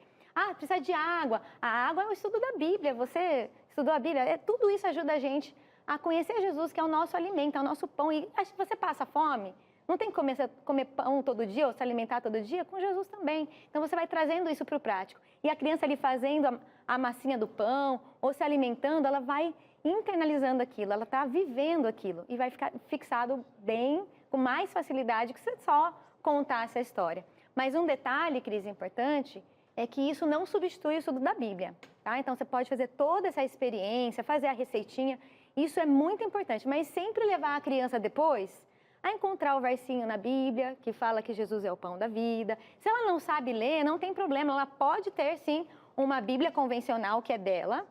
Precisa de água. A água é o estudo da Bíblia. Você estudou a Bíblia? Tudo isso ajuda a gente a conhecer Jesus, que é o nosso alimento, é o nosso pão. E se você passa fome, não tem que comer pão todo dia ou se alimentar todo dia? Com Jesus também. Então, você vai trazendo isso para o prático. E a criança ali fazendo a massinha do pão ou se alimentando, ela vai internalizando aquilo, ela está vivendo aquilo e vai ficar fixado bem, com mais facilidade que se só contar essa história. Mas um detalhe, Cris, importante, é que isso não substitui o estudo da Bíblia, tá? Então, você pode fazer toda essa experiência, fazer a receitinha, isso é muito importante, mas sempre levar a criança depois a encontrar o versinho na Bíblia, que fala que Jesus é o pão da vida. Se ela não sabe ler, não tem problema, ela pode ter, sim, uma Bíblia convencional que é dela,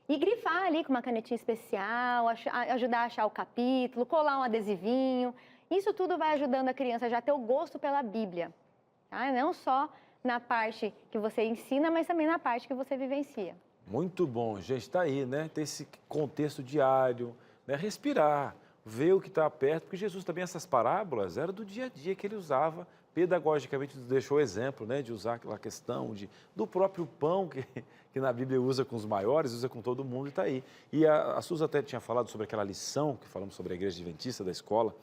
e grifar ali com uma canetinha especial, ajudar a achar o capítulo, colar um adesivinho. Isso tudo vai ajudando a criança já a ter o gosto pela Bíblia, tá? Não só na parte que você ensina, mas também na parte que você vivencia. Muito bom, gente, está aí, né? Ter esse contexto diário, né? Respirar, ver o que está perto, porque Jesus também, essas parábolas, era do dia a dia que ele usava, pedagogicamente deixou o exemplo, né? De usar aquela questão do próprio pão, que na Bíblia usa com os maiores, usa com todo mundo e está aí. E a Suzy até tinha falado sobre aquela lição, que falamos sobre a Igreja Adventista da escola,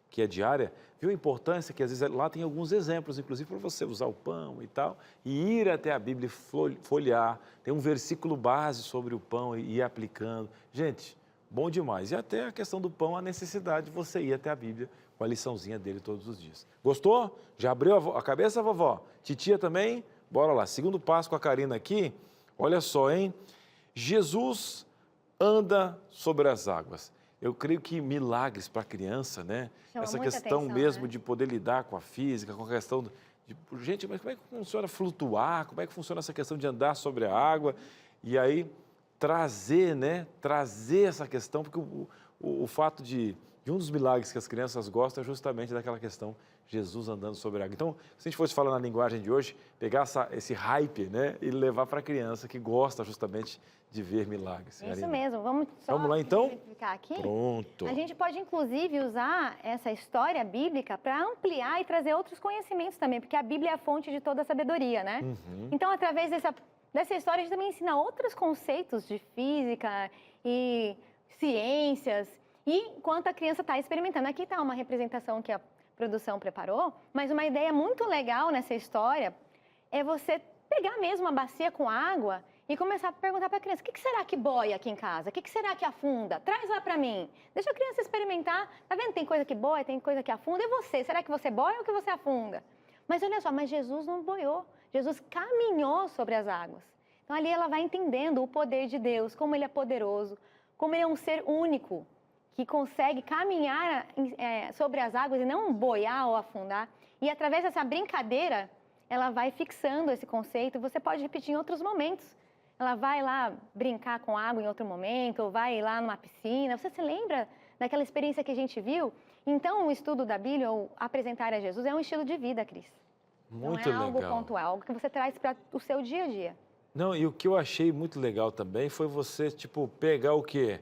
que é diária, viu a importância que às vezes lá tem alguns exemplos, inclusive para você usar o pão e tal, e ir até a Bíblia e folhear, tem um versículo base sobre o pão e ir aplicando. Gente, bom demais. E até a questão do pão, a necessidade de você ir até a Bíblia com a liçãozinha dele todos os dias. Gostou? Já abriu a cabeça, vovó? Titia também? Bora lá. Segundo passo com a Karina aqui, olha só, hein? Jesus anda sobre as águas. Eu creio que milagres para a criança, né? Chama Essa muita questão atenção, mesmo né? de poder lidar com a física, com a questão de... Gente, mas como é que funciona flutuar? Como é que funciona essa questão de andar sobre a água? E aí trazer, né? Trazer essa questão, porque o fato de um dos milagres que as crianças gostam é justamente daquela questão Jesus andando sobre a água. Então, se a gente fosse falar na linguagem de hoje, pegar esse hype, né? E levar para a criança que gosta justamente de ver milagres. Isso Karina. mesmo, vamos Vamos lá então? exemplificar aqui? Pronto. A gente pode, inclusive, usar essa história bíblica para ampliar e trazer outros conhecimentos também, porque a Bíblia é a fonte de toda a sabedoria, né? Então, através dessa história, a gente também ensina outros conceitos de física e ciências, e enquanto a criança está experimentando. Aqui está uma representação que a produção preparou, mas uma ideia muito legal nessa história é você pegar mesmo uma bacia com água e começar a perguntar para a criança, o que será que boia aqui em casa? O que será que afunda? Traz lá para mim. Deixa a criança experimentar. Tá vendo? Tem coisa que boia, tem coisa que afunda. E você? Será que você boia ou que você afunda? Mas olha só, mas Jesus não boiou. Jesus caminhou sobre as águas. Então ali ela vai entendendo o poder de Deus, como Ele é poderoso, como Ele é um ser único, que consegue caminhar sobre as águas e não boiar ou afundar. E através dessa brincadeira, ela vai fixando esse conceito. Você pode repetir em outros momentos. Ela vai lá brincar com água em outro momento, ou vai lá numa piscina. Você se lembra daquela experiência que a gente viu? Então, o estudo da Bíblia, ou apresentar a Jesus, é um estilo de vida, Cris. Muito não é algo legal. pontual, algo que você traz para o seu dia a dia. Não, e o que eu achei muito legal também foi você, tipo, pegar o quê?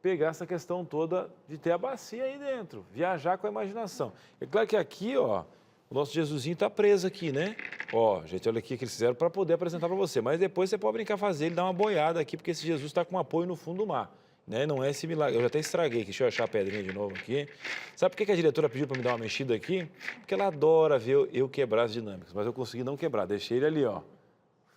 Pegar essa questão toda de ter a bacia aí dentro, viajar com a imaginação. É claro que aqui, ó, o nosso Jesusinho está preso aqui, né? Ó, gente, olha aqui o que eles fizeram para poder apresentar para você. Mas depois você pode brincar, fazer ele, dar uma boiada aqui, porque esse Jesus está com apoio no fundo do mar, né? Não é esse milagre. Eu já até estraguei aqui, deixa eu achar a pedrinha de novo aqui. Sabe por que a diretora pediu para me dar uma mexida aqui? Porque ela adora ver eu quebrar as dinâmicas, mas eu consegui não quebrar. Deixei ele ali, ó.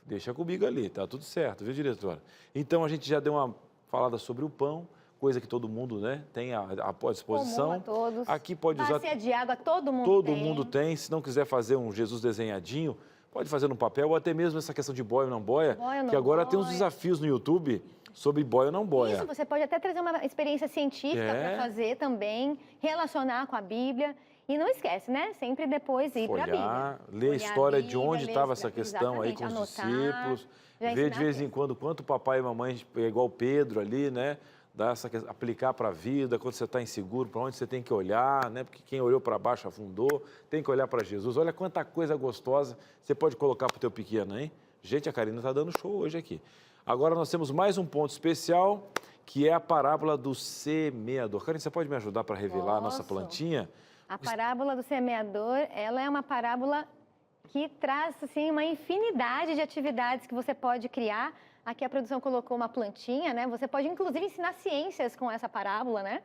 Deixa comigo ali, tá tudo certo, viu, diretora? Então, a gente já deu uma falada sobre o pão, coisa que todo mundo, né, tem à disposição. Comum a todos. Aqui pode usar... Bacia de água, todo mundo Todo tem. mundo tem. Se não quiser fazer um Jesus desenhadinho, pode fazer no papel, ou até mesmo essa questão de boia ou não boia, Boia ou não que agora tem uns boia. desafios no YouTube sobre boia ou não boia. Isso, você pode até trazer uma experiência científica para fazer também, relacionar com a Bíblia. E não esquece, né? Sempre depois ir para a Bíblia. Ler a história de onde estava essa questão aí exatamente, com os anotar, discípulos, já ver de ensinar vez em mesmo. quando quanto papai e mamãe é igual Pedro ali, né? Aplicar para a vida, quando você está inseguro, para onde você tem que olhar, né? Porque quem olhou para baixo afundou, tem que olhar para Jesus. Olha quanta coisa gostosa você pode colocar para o teu pequeno, hein? Gente, a Karina está dando show hoje aqui. Agora nós temos mais um ponto especial, que é a parábola do semeador. Karina, você pode me ajudar para revelar a nossa Posso. plantinha? A parábola do semeador, ela é uma parábola que traz assim, uma infinidade de atividades que você pode criar. Aqui a produção colocou uma plantinha, né? Você pode, inclusive, ensinar ciências com essa parábola, né?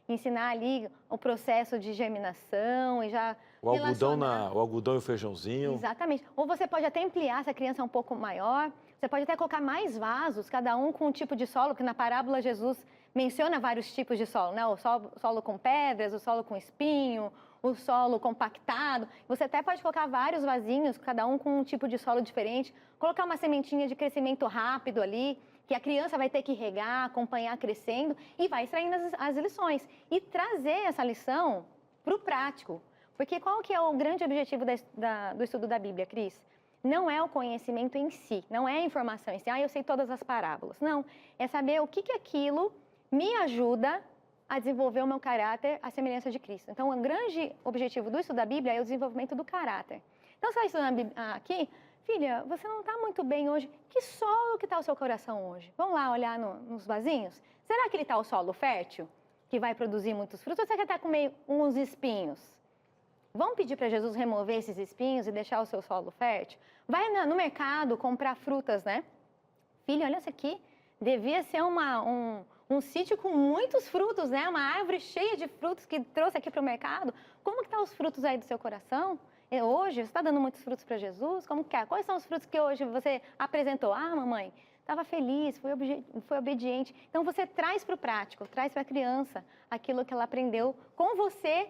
Ensinar ali o processo de germinação e já O algodão e o feijãozinho. Exatamente. Ou você pode até ampliar, se a criança é um pouco maior. Você pode até colocar mais vasos, cada um com um tipo de solo, porque na parábola Jesus menciona vários tipos de solo, né? O solo com pedras, o solo com espinho, o solo compactado. Você até pode colocar vários vasinhos, cada um com um tipo de solo diferente. Colocar uma sementinha de crescimento rápido ali, que a criança vai ter que regar, acompanhar crescendo e vai extraindo as lições. E trazer essa lição para o prático. Porque qual que é o grande objetivo do estudo da Bíblia, Cris? Não é o conhecimento em si, não é a informação em si. Eu sei todas as parábolas. Não, é saber o que aquilo me ajuda a desenvolver o meu caráter à semelhança de Cristo. Então, o grande objetivo do estudo da Bíblia é o desenvolvimento do caráter. Então, você vai estudando aqui, filha, você não está muito bem hoje. Que solo que está o seu coração hoje? Vamos lá olhar nos vasinhos? Será que ele está o solo fértil, que vai produzir muitos frutos? Ou você quer estar com meio uns espinhos? Vamos pedir para Jesus remover esses espinhos e deixar o seu solo fértil? Vai no mercado comprar frutas, né? Filha, olha isso aqui. Devia ser um sítio com muitos frutos, né? Uma árvore cheia de frutos que trouxe aqui para o mercado. Como que estão os frutos aí do seu coração? Hoje, você está dando muitos frutos para Jesus? Como que é? Quais são os frutos que hoje você apresentou? Mamãe, estava feliz, foi obediente. Então, você traz para o prático, traz para a criança aquilo que ela aprendeu com você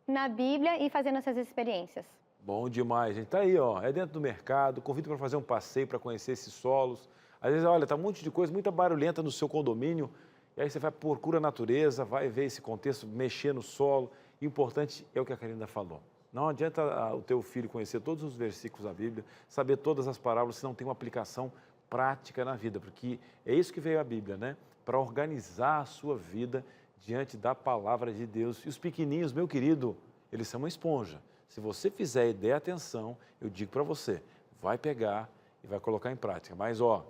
na Bíblia e fazendo essas experiências. Bom demais, gente. Tá aí, ó. É dentro do mercado, convido para fazer um passeio para conhecer esses solos. Às vezes, olha, tá um monte de coisa, muita barulhenta no seu condomínio. E aí você vai, procura a natureza, vai ver esse contexto, mexer no solo. E o importante é o que a Karina falou. Não adianta o teu filho conhecer todos os versículos da Bíblia, saber todas as parábolas, se não tem uma aplicação prática na vida. Porque é isso que veio a Bíblia, né? Para organizar a sua vida diante da palavra de Deus. E os pequeninhos, meu querido, eles são uma esponja. Se você fizer e der atenção, eu digo para você, vai pegar e vai colocar em prática. Mas, ó,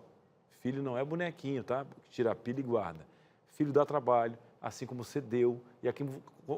filho não é bonequinho, tá? Tira a pilha e guarda. Filho dá trabalho, assim como você deu, e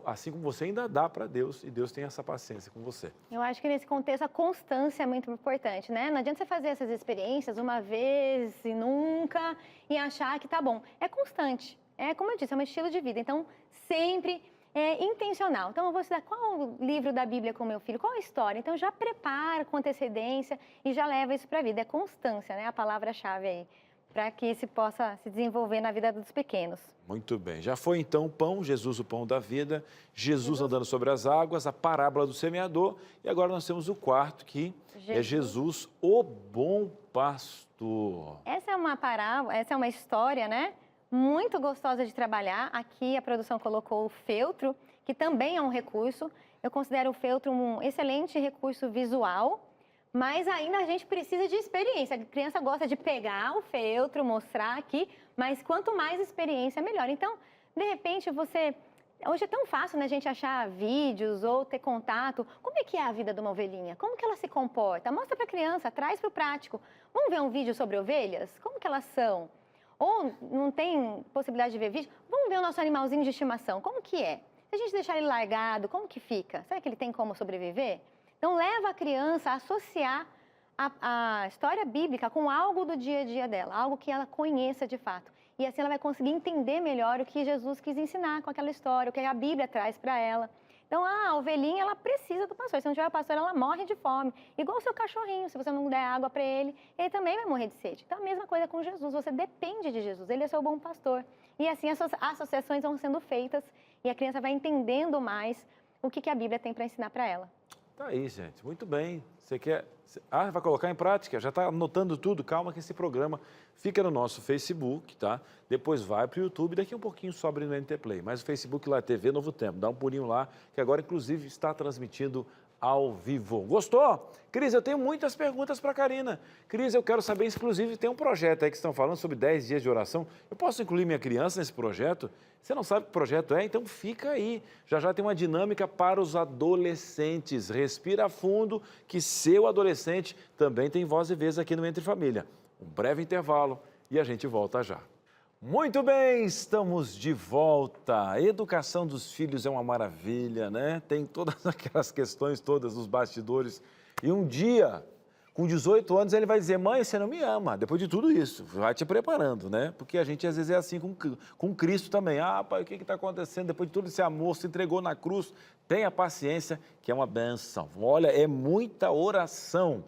assim como você ainda dá para Deus, e Deus tem essa paciência com você. Eu acho que nesse contexto a constância é muito importante, né? Não adianta você fazer essas experiências uma vez e nunca e achar que tá bom. É constante. É, como eu disse, é um estilo de vida. Então, sempre intencional. Então, eu vou estudar qual o livro da Bíblia com meu filho, qual a história. Então, já prepara com antecedência e já leva isso para a vida. É constância, né? A palavra-chave aí, para que isso possa se desenvolver na vida dos pequenos. Muito bem. Já foi então o pão, Jesus o pão da vida, Jesus andando sobre as águas, a parábola do semeador. E agora nós temos o quarto, que é Jesus, o bom pastor. Essa é uma parábola, essa é uma história, né? Muito gostosa de trabalhar. Aqui a produção colocou o feltro, que também é um recurso. Eu considero o feltro um excelente recurso visual, mas ainda a gente precisa de experiência. A criança gosta de pegar o feltro, mostrar aqui, mas quanto mais experiência, melhor. Então, de repente, hoje é tão fácil, né, a gente achar vídeos ou ter contato. Como é que é a vida de uma ovelhinha? Como que ela se comporta? Mostra para a criança, traz para o prático. Vamos ver um vídeo sobre ovelhas? Como que elas são? Ou não tem possibilidade de ver vídeo? Vamos ver o nosso animalzinho de estimação, como que é? Se a gente deixar ele largado, como que fica? Será que ele tem como sobreviver? Então, leva a criança a associar a história bíblica com algo do dia a dia dela, algo que ela conheça de fato. E assim ela vai conseguir entender melhor o que Jesus quis ensinar com aquela história, o que a Bíblia traz para ela. Então, a ovelhinha, ela precisa do pastor. Se não tiver o pastor, ela morre de fome. Igual o seu cachorrinho, se você não der água para ele, ele também vai morrer de sede. Então, a mesma coisa com Jesus. Você depende de Jesus, ele é seu bom pastor. E assim, as associações vão sendo feitas e a criança vai entendendo mais o que a Bíblia tem para ensinar para ela. Tá aí, gente. Muito bem. Você quer... Ah, vai colocar em prática? Já está anotando tudo? Calma que esse programa fica no nosso Facebook, tá? Depois vai para o YouTube, daqui um pouquinho sobe no NT Play. Mas o Facebook lá é TV Novo Tempo. Dá um pulinho lá, que agora, inclusive, está transmitindo ao vivo. Gostou? Cris, eu tenho muitas perguntas para a Karina. Cris, eu quero saber, inclusive, tem um projeto aí que estão falando sobre 10 dias de oração. Eu posso incluir minha criança nesse projeto? Você não sabe que projeto é? Então fica aí. Já já tem uma dinâmica para os adolescentes. Respira fundo, que seu adolescente também tem voz e vez aqui no Entre Família. Um breve intervalo e a gente volta já. Muito bem, estamos de volta. A educação dos filhos é uma maravilha, né? Tem todas aquelas questões todas dos bastidores. E um dia, com 18 anos, ele vai dizer, mãe, você não me ama. Depois de tudo isso, vai te preparando, né? Porque a gente às vezes é assim com Cristo também. Ah, pai, o que está acontecendo? Depois de tudo esse amor, se entregou na cruz. Tenha paciência, que é uma benção. Olha, é muita oração.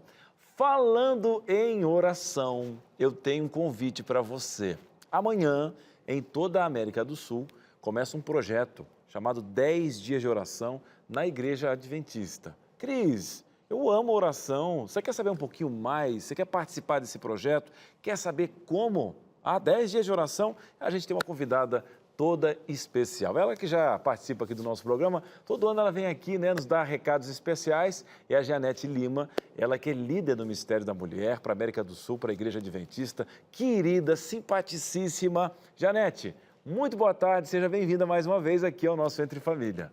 Falando em oração, eu tenho um convite para você. Amanhã, em toda a América do Sul, começa um projeto chamado 10 dias de oração na Igreja Adventista. Cris, eu amo oração. Você quer saber um pouquinho mais? Você quer participar desse projeto? Quer saber como? 10 dias de oração, a gente tem uma convidada toda especial. Ela que já participa aqui do nosso programa, todo ano ela vem aqui, né, nos dar recados especiais. É a Janete Lima, ela que é líder do Ministério da Mulher para a América do Sul, para a Igreja Adventista. Querida, simpaticíssima. Janete, muito boa tarde, seja bem-vinda mais uma vez aqui ao nosso Entre Família.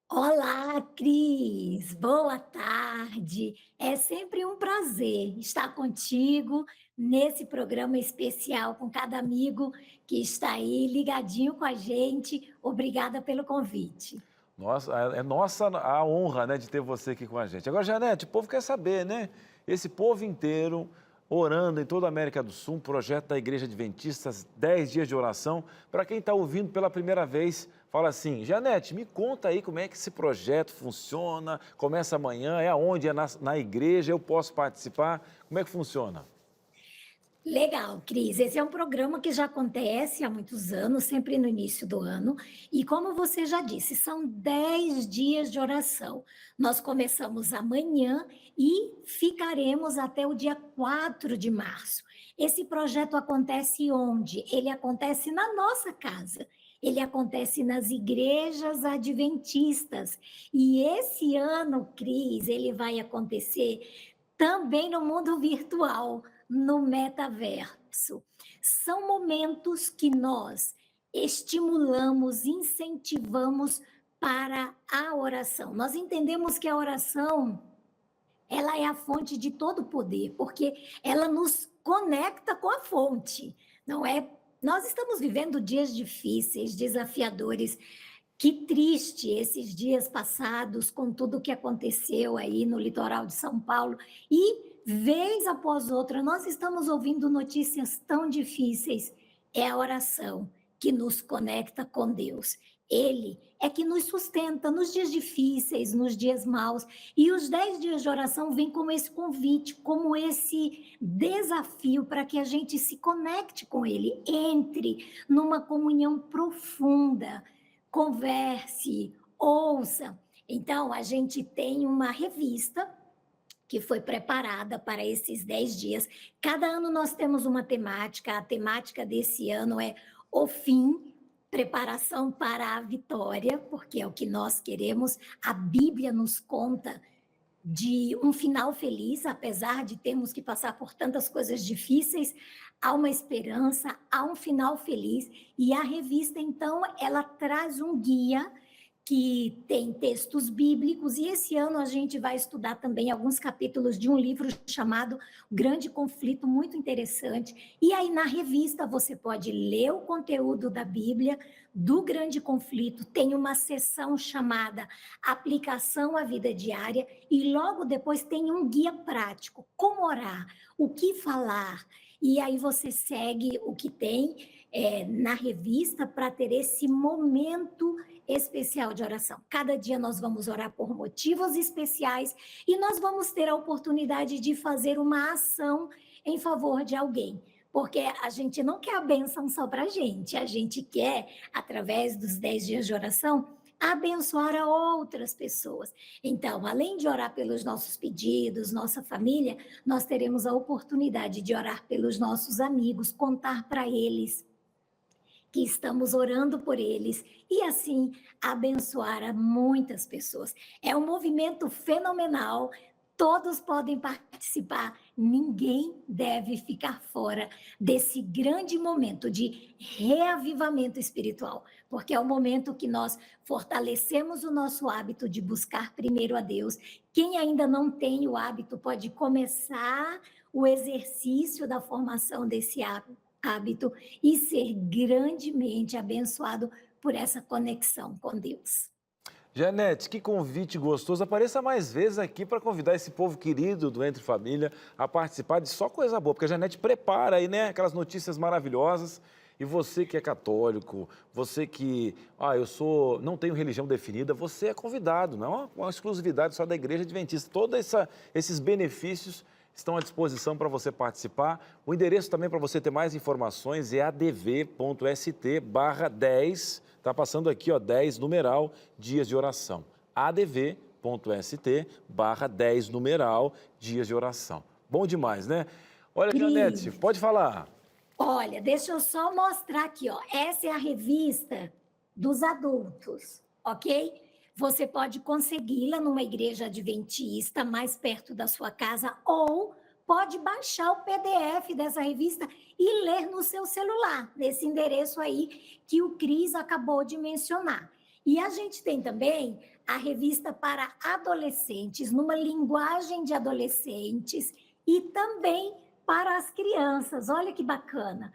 Olá, Cris, boa tarde. É sempre um prazer estar contigo nesse programa especial com cada amigo que está aí ligadinho com a gente. Obrigada pelo convite. Nossa, é nossa a honra, né, de ter você aqui com a gente. Agora, Janete, o povo quer saber, né? Esse povo inteiro orando em toda a América do Sul, um projeto da Igreja Adventista, 10 dias de oração. Para quem está ouvindo pela primeira vez, fala assim, Janete, me conta aí como é que esse projeto funciona, começa amanhã, é aonde? É na igreja, eu posso participar? Como é que funciona? Legal, Cris. Esse é um programa que já acontece há muitos anos, sempre no início do ano. E como você já disse, são 10 dias de oração. Nós começamos amanhã e ficaremos até o dia 4 de março. Esse projeto acontece onde? Ele acontece na nossa casa. Ele acontece nas igrejas adventistas. E esse ano, Cris, ele vai acontecer também no mundo virtual, no metaverso. São momentos que nós estimulamos, incentivamos para a oração. Nós entendemos que a oração, ela é a fonte de todo poder, porque ela nos conecta com a fonte, não é? Nós estamos vivendo dias difíceis, desafiadores. Que triste esses dias passados, com tudo o que aconteceu aí no litoral de São Paulo. E, vez após outra, nós estamos ouvindo notícias tão difíceis. É a oração que nos conecta com Deus. Ele é que nos sustenta nos dias difíceis, nos dias maus. E os 10 dias de oração vêm como esse convite, como esse desafio para que a gente se conecte com Ele, entre numa comunhão profunda, converse, ouça. Então, a gente tem uma revista que foi preparada para esses 10 dias. Cada ano nós temos uma temática. A temática desse ano é o fim, preparação para a vitória, porque é o que nós queremos. A Bíblia nos conta de um final feliz, apesar de termos que passar por tantas coisas difíceis, há uma esperança, há um final feliz. E a revista, então, ela traz um guia que tem textos bíblicos, e esse ano a gente vai estudar também alguns capítulos de um livro chamado Grande Conflito, muito interessante. E aí na revista você pode ler o conteúdo da Bíblia, do Grande Conflito, tem uma seção chamada Aplicação à Vida Diária, e logo depois tem um guia prático, como orar, o que falar, e aí você segue o que tem na revista para ter esse momento especial de oração. Cada dia nós vamos orar por motivos especiais e nós vamos ter a oportunidade de fazer uma ação em favor de alguém. Porque a gente não quer a bênção só para a gente quer, através dos 10 dias de oração, abençoar a outras pessoas. Então, além de orar pelos nossos pedidos, nossa família, nós teremos a oportunidade de orar pelos nossos amigos, contar para eles que estamos orando por eles e assim abençoar a muitas pessoas. É um movimento fenomenal, todos podem participar, ninguém deve ficar fora desse grande momento de reavivamento espiritual, porque é o momento que nós fortalecemos o nosso hábito de buscar primeiro a Deus. Quem ainda não tem o hábito pode começar o exercício da formação desse hábito e ser grandemente abençoado por essa conexão com Deus. Janete, que convite gostoso. Apareça mais vezes aqui para convidar esse povo querido do Entre Família a participar de só coisa boa, porque a Janete prepara aí, né, aquelas notícias maravilhosas. E você que é católico, você que, não tenho religião definida, você é convidado, não é uma exclusividade só da Igreja Adventista. Todos esses benefícios estão à disposição para você participar. O endereço também para você ter mais informações é adv.st/10, está passando aqui, 10 numeral, dias de oração. adv.st/10 numeral, dias de oração. Bom demais, né? Olha, Janete, pode falar. Olha, deixa eu só mostrar aqui, essa é a revista dos adultos, ok? Você pode consegui-la numa igreja adventista mais perto da sua casa ou pode baixar o PDF dessa revista e ler no seu celular, nesse endereço aí que o Cris acabou de mencionar. E a gente tem também a revista para adolescentes, numa linguagem de adolescentes e também para as crianças. Olha que bacana.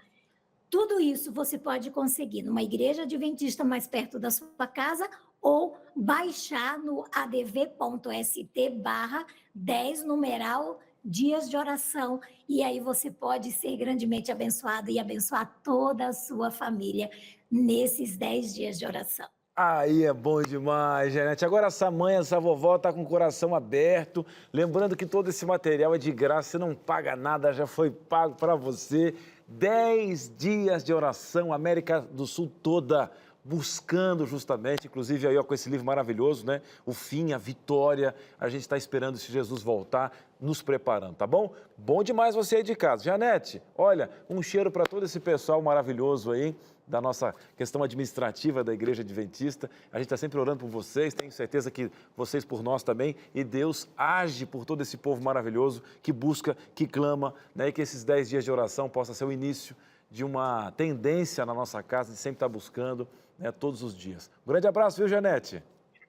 Tudo isso você pode conseguir numa igreja adventista mais perto da sua casa ou baixar no adv.st/10 numeral dias de oração, e aí você pode ser grandemente abençoado e abençoar toda a sua família nesses 10 dias de oração. Aí é bom demais, Janete. Agora essa mãe, essa vovó está com o coração aberto, lembrando que todo esse material é de graça, você não paga nada, já foi pago para você. 10 dias de oração, América do Sul toda buscando justamente, inclusive aí com esse livro maravilhoso, né? O fim, a vitória, a gente está esperando se Jesus voltar, nos preparando, tá bom? Bom demais você aí de casa. Janete, olha, um cheiro para todo esse pessoal maravilhoso aí, da nossa questão administrativa da Igreja Adventista. A gente está sempre orando por vocês, tenho certeza que vocês por nós também, e Deus age por todo esse povo maravilhoso que busca, que clama, né? E que esses 10 dias de oração possa ser o início de uma tendência na nossa casa de sempre estar buscando, né, todos os dias. Um grande abraço, viu, Janete?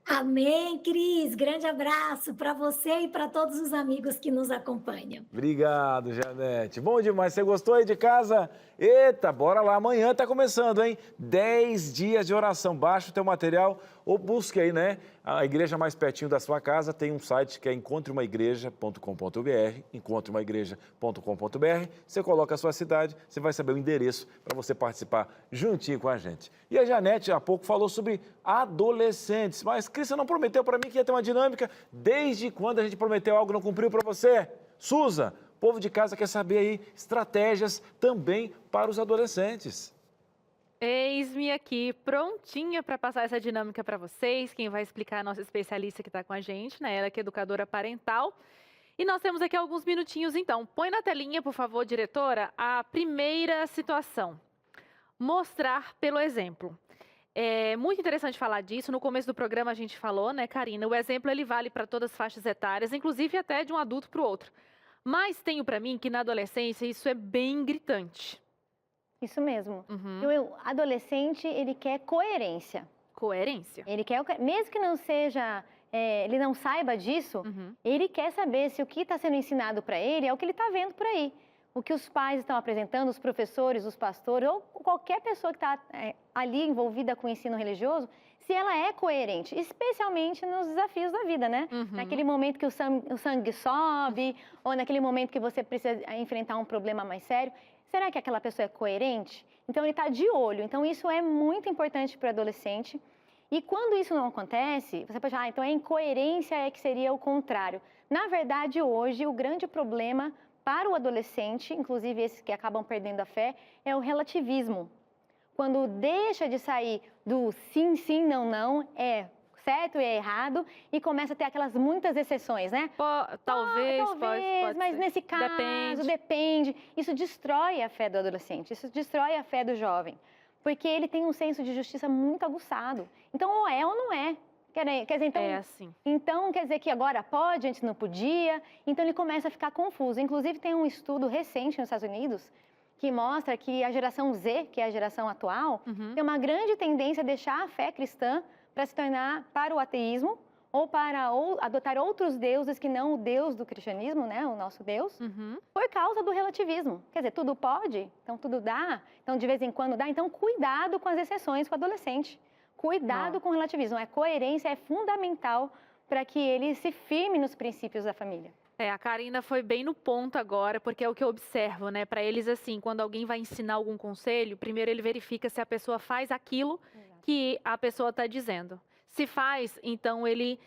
Amém, Cris. Grande abraço para você e para todos os amigos que nos acompanham. Obrigado, Janete. Bom demais. Você gostou aí de casa? Eita, bora lá. Amanhã tá começando, hein? 10 dias de oração. Baixa o teu material ou busque aí, né, a igreja mais pertinho da sua casa. Tem um site que é encontreumaigreja.com.br, encontreumaigreja.com.br. Você coloca a sua cidade, você vai saber o endereço para você participar juntinho com a gente. E a Janete, há pouco, falou sobre adolescentes, mas Cristian não prometeu para mim que ia ter uma dinâmica. Desde quando a gente prometeu algo e não cumpriu para você? Suza, o povo de casa quer saber aí estratégias também para os adolescentes. Eis-me aqui, prontinha para passar essa dinâmica para vocês. Quem vai explicar é a nossa especialista que está com a gente, né? Ela que é educadora parental. E nós temos aqui alguns minutinhos, então. Põe na telinha, por favor, diretora, a primeira situação. Mostrar pelo exemplo. É muito interessante falar disso. No começo do programa a gente falou, né, Karina? O exemplo ele vale para todas as faixas etárias, inclusive até de um adulto para o outro. Mas tenho para mim que na adolescência isso é bem gritante. Isso mesmo. Uhum. O adolescente, ele quer coerência. Coerência. Ele quer, mesmo que não seja, ele não saiba disso, ele quer saber se o que está sendo ensinado para ele é o que ele está vendo por aí. O que os pais estão apresentando, os professores, os pastores, ou qualquer pessoa que está ali envolvida com o ensino religioso, se ela é coerente, especialmente nos desafios da vida, né? Naquele momento que o sangue sobe, ou naquele momento que você precisa enfrentar um problema mais sério. Será que aquela pessoa é coerente? Então, ele está de olho. Então, isso é muito importante para o adolescente. E quando isso não acontece, você pode falar, então a incoerência é que seria o contrário. Na verdade, hoje, o grande problema para o adolescente, inclusive esses que acabam perdendo a fé, é o relativismo. Quando deixa de sair do sim, sim, não, não, é certo e é errado, e começa a ter aquelas muitas exceções, né? Talvez, pode mas ser. nesse caso, depende. Isso destrói a fé do adolescente, isso destrói a fé do jovem, porque ele tem um senso de justiça muito aguçado. Então, ou é ou não é. Quer dizer, então, é assim. Então, quer dizer que agora pode, antes não podia. Então, ele começa a ficar confuso. Inclusive, tem um estudo recente nos Estados Unidos que mostra que a geração Z, que é a geração atual, tem uma grande tendência a deixar a fé cristã para se tornar para o ateísmo ou para adotar outros deuses que não o Deus do cristianismo, né, o nosso Deus, por causa do relativismo. Quer dizer, tudo pode, então tudo dá, então de vez em quando dá. Então, cuidado com as exceções com o adolescente. Cuidado com o relativismo. A coerência é fundamental para que ele se firme nos princípios da família. A Karina foi bem no ponto agora, porque é o que eu observo, né? Para eles, assim, quando alguém vai ensinar algum conselho, primeiro ele verifica se a pessoa faz aquilo que a pessoa está dizendo. Se faz, então ele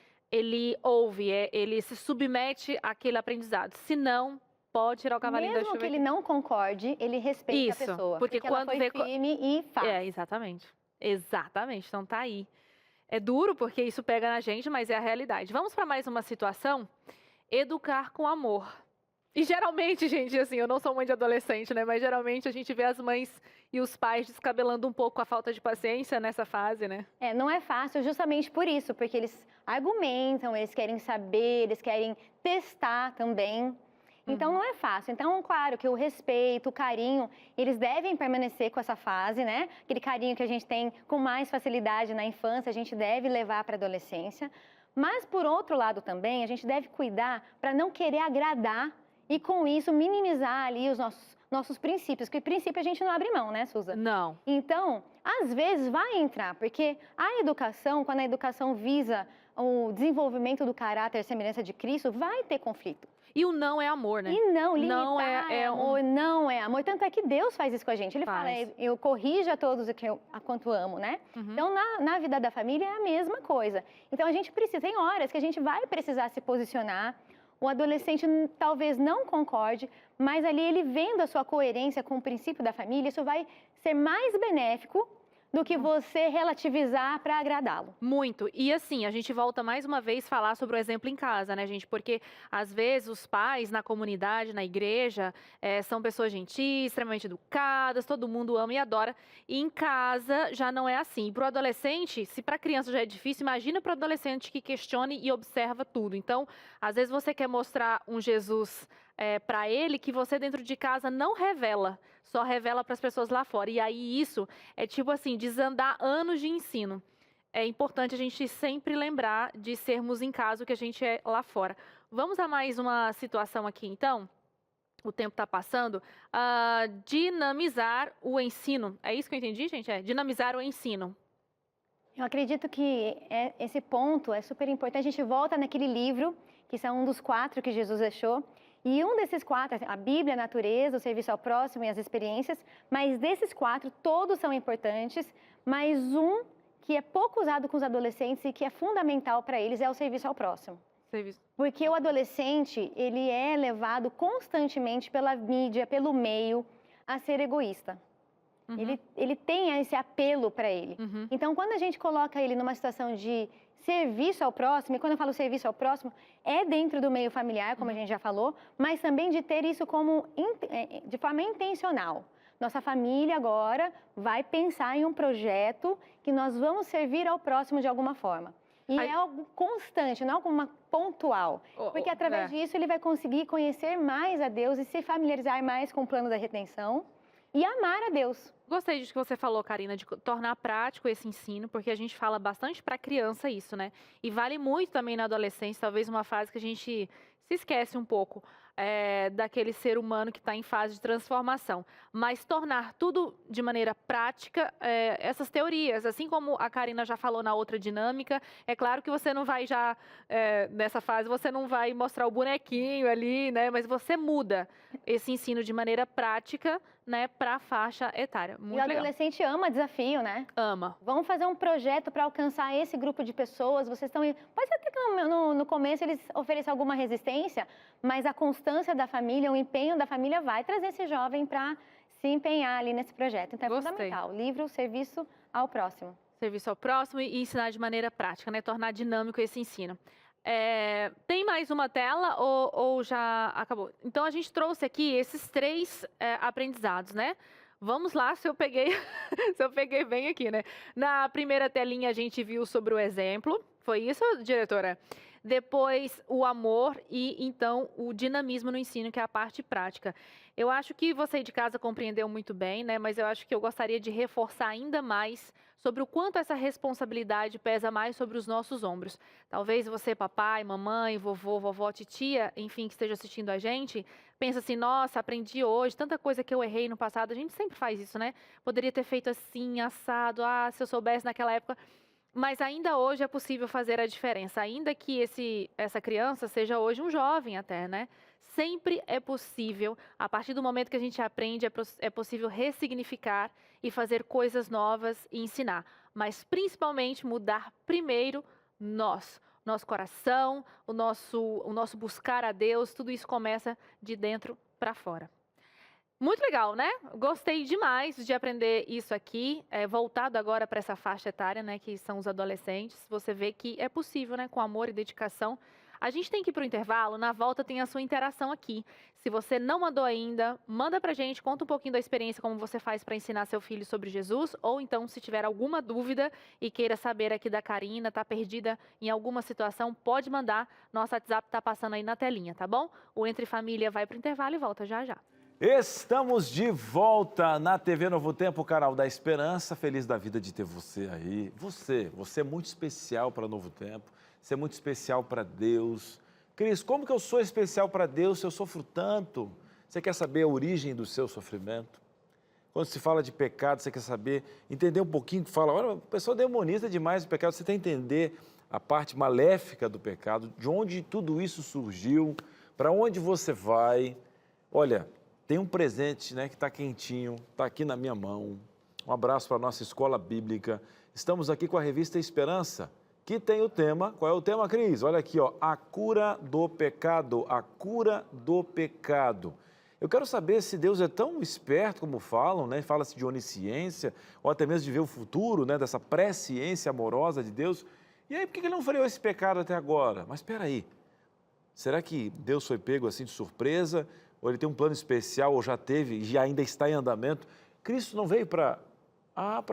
ouve, ele se submete àquele aprendizado. Se não, pode tirar o cavalinho da chuva. Mesmo que ele não concorde, ele respeita a pessoa. Porque quando ela foi firme e faz. Exatamente. Exatamente. Então tá aí. É duro porque isso pega na gente, mas é a realidade. Vamos para mais uma situação. Educar com amor. E geralmente, gente, assim, eu não sou mãe de adolescente, né? Mas geralmente a gente vê as mães e os pais descabelando um pouco a falta de paciência nessa fase, né? Não é fácil justamente por isso, porque eles argumentam, eles querem saber, eles querem testar também. Então, não é fácil. Então, claro que o respeito, o carinho, eles devem permanecer com essa fase, né? Aquele carinho que a gente tem com mais facilidade na infância, a gente deve levar para a adolescência. Mas, por outro lado também, a gente deve cuidar para não querer agradar e, com isso, minimizar ali os nossos princípios. Porque princípio a gente não abre mão, né, Suza? Não. Então, às vezes vai entrar, porque a educação, quando a educação visa o desenvolvimento do caráter e semelhança de Cristo, vai ter conflito. E o não é amor, né? E não, limitar não é amor, não é amor. Tanto é que Deus faz isso com a gente. Ele fala, eu corrijo a todos a quanto amo, né? Então, na vida da família é a mesma coisa. Então, a gente precisa, tem horas que a gente vai precisar se posicionar. O adolescente talvez não concorde, mas ali ele vendo a sua coerência com o princípio da família, isso vai ser mais benéfico do que você relativizar para agradá-lo. Muito. E assim, a gente volta mais uma vez a falar sobre o exemplo em casa, né, gente? Porque às vezes os pais na comunidade, na igreja, são pessoas gentis, extremamente educadas, todo mundo ama e adora. E em casa já não é assim. Para o adolescente, se para a criança já é difícil, imagina para o adolescente que questione e observa tudo. Então, às vezes você quer mostrar um Jesus para ele que você dentro de casa não revela, só revela para as pessoas lá fora. E aí isso é tipo assim, desandar anos de ensino. É importante a gente sempre lembrar de sermos em casa o que a gente é lá fora. Vamos a mais uma situação aqui, então? O tempo está passando. Dinamizar o ensino. É isso que eu entendi, gente? Dinamizar o ensino. Eu acredito que esse ponto é super importante. A gente volta naquele livro, que são um dos 4 que Jesus deixou. E um desses 4, a Bíblia, a natureza, o serviço ao próximo e as experiências. Mas desses 4, todos são importantes. Mas um que é pouco usado com os adolescentes e que é fundamental para eles é o serviço ao próximo. Porque o adolescente, ele é levado constantemente pela mídia, pelo meio, a ser egoísta. Ele tem esse apelo para ele. Então, quando a gente coloca ele numa situação de serviço ao próximo, e quando eu falo serviço ao próximo, é dentro do meio familiar, como a gente já falou, mas também de ter isso de forma intencional. Nossa família agora vai pensar em um projeto que nós vamos servir ao próximo de alguma forma. E é algo constante, não é algo pontual. Porque através disso ele vai conseguir conhecer mais a Deus e se familiarizar mais com o plano da redenção e amar a Deus. Gostei disso que você falou, Karina, de tornar prático esse ensino, porque a gente fala bastante para criança isso, né? E vale muito também na adolescência, talvez uma fase que a gente se esquece um pouco daquele ser humano que está em fase de transformação. Mas tornar tudo de maneira prática, essas teorias, assim como a Karina já falou na outra dinâmica, é claro que você não vai nessa fase, você não vai mostrar o bonequinho ali, né? Mas você muda esse ensino de maneira prática, né, para a faixa etária. Muito legal. E o adolescente ama desafio, né? Ama. Vamos fazer um projeto para alcançar esse grupo de pessoas. Vocês estão... Pode ser até que no começo eles ofereçam alguma resistência, mas a constância da família, o empenho da família vai trazer esse jovem para se empenhar ali nesse projeto. Então é fundamental. Livro, serviço ao próximo. Serviço ao próximo e ensinar de maneira prática, né? Tornar dinâmico esse ensino. Tem mais uma tela ou já acabou? Então a gente trouxe aqui esses 3 aprendizados, né? Vamos lá, se eu peguei bem aqui, né? Na primeira telinha a gente viu sobre o exemplo, foi isso, diretora? Depois o amor e então o dinamismo no ensino, que é a parte prática. Eu acho que você de casa compreendeu muito bem, né? Mas eu acho que eu gostaria de reforçar ainda mais sobre o quanto essa responsabilidade pesa mais sobre os nossos ombros. Talvez você, papai, mamãe, vovô, vovó, titia, enfim, que esteja assistindo a gente, pensa assim, nossa, aprendi hoje, tanta coisa que eu errei no passado. A gente sempre faz isso, né? Poderia ter feito assim, assado, se eu soubesse naquela época. Mas ainda hoje é possível fazer a diferença, ainda que essa criança seja hoje um jovem até, né? Sempre é possível, a partir do momento que a gente aprende, é possível ressignificar e fazer coisas novas e ensinar. Mas principalmente mudar primeiro nosso coração, o nosso buscar a Deus, tudo isso começa de dentro para fora. Muito legal, né? Gostei demais de aprender isso aqui, voltado agora para essa faixa etária, né, que são os adolescentes. Você vê que é possível, né, com amor e dedicação. A gente tem que ir para o intervalo, na volta tem a sua interação aqui. Se você não mandou ainda, manda pra gente, conta um pouquinho da experiência, como você faz para ensinar seu filho sobre Jesus, ou então se tiver alguma dúvida e queira saber aqui da Karina, está perdida em alguma situação, pode mandar, nosso WhatsApp está passando aí na telinha, tá bom? O Entre Família vai para o intervalo e volta já já. Estamos de volta na TV Novo Tempo, canal da Esperança. Feliz da vida de ter você aí. Você é muito especial para Novo Tempo. Você é muito especial para Deus. Cris, como que eu sou especial para Deus se eu sofro tanto? Você quer saber a origem do seu sofrimento? Quando se fala de pecado, você quer saber, entender um pouquinho, que fala, olha, a pessoa demoniza demais o pecado. Você tem que entender a parte maléfica do pecado, de onde tudo isso surgiu, para onde você vai. Olha, tem um presente, né, que está quentinho, está aqui na minha mão. Um abraço para a nossa escola bíblica. Estamos aqui com a revista Esperança, que tem o tema, qual é o tema, Cris? Olha aqui, ó, a cura do pecado, a cura do pecado. Eu quero saber se Deus é tão esperto como falam, né? Fala-se de onisciência, ou até mesmo de ver o futuro, né? Dessa presciência amorosa de Deus. E aí, por que ele não freou esse pecado até agora? Mas espera aí, será que Deus foi pego assim de surpresa? Ou ele tem um plano especial, ou já teve, e ainda está em andamento? Cristo não veio para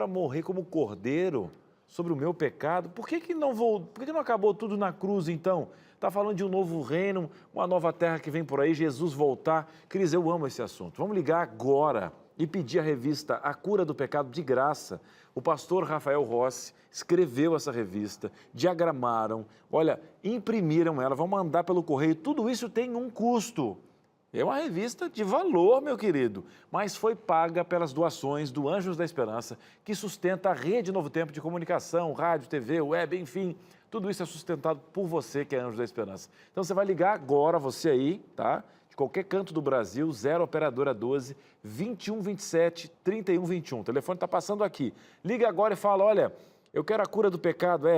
morrer como cordeiro sobre o meu pecado? Por que não acabou tudo na cruz, então? Está falando de um novo reino, uma nova terra que vem por aí, Jesus voltar. Cris, eu amo esse assunto. Vamos ligar agora e pedir a revista A Cura do Pecado de graça. O pastor Rafael Rossi escreveu essa revista, diagramaram, olha, imprimiram ela, vão mandar pelo correio. Tudo isso tem um custo. É uma revista de valor, meu querido, mas foi paga pelas doações do Anjos da Esperança, que sustenta a Rede Novo Tempo de comunicação, rádio, TV, web, enfim, tudo isso é sustentado por você, que é Anjos da Esperança. Então você vai ligar agora, você aí, tá? De qualquer canto do Brasil, 0 operadora 12 2127 3121. O telefone está passando aqui. Liga agora e fala, olha, eu quero a cura do pecado,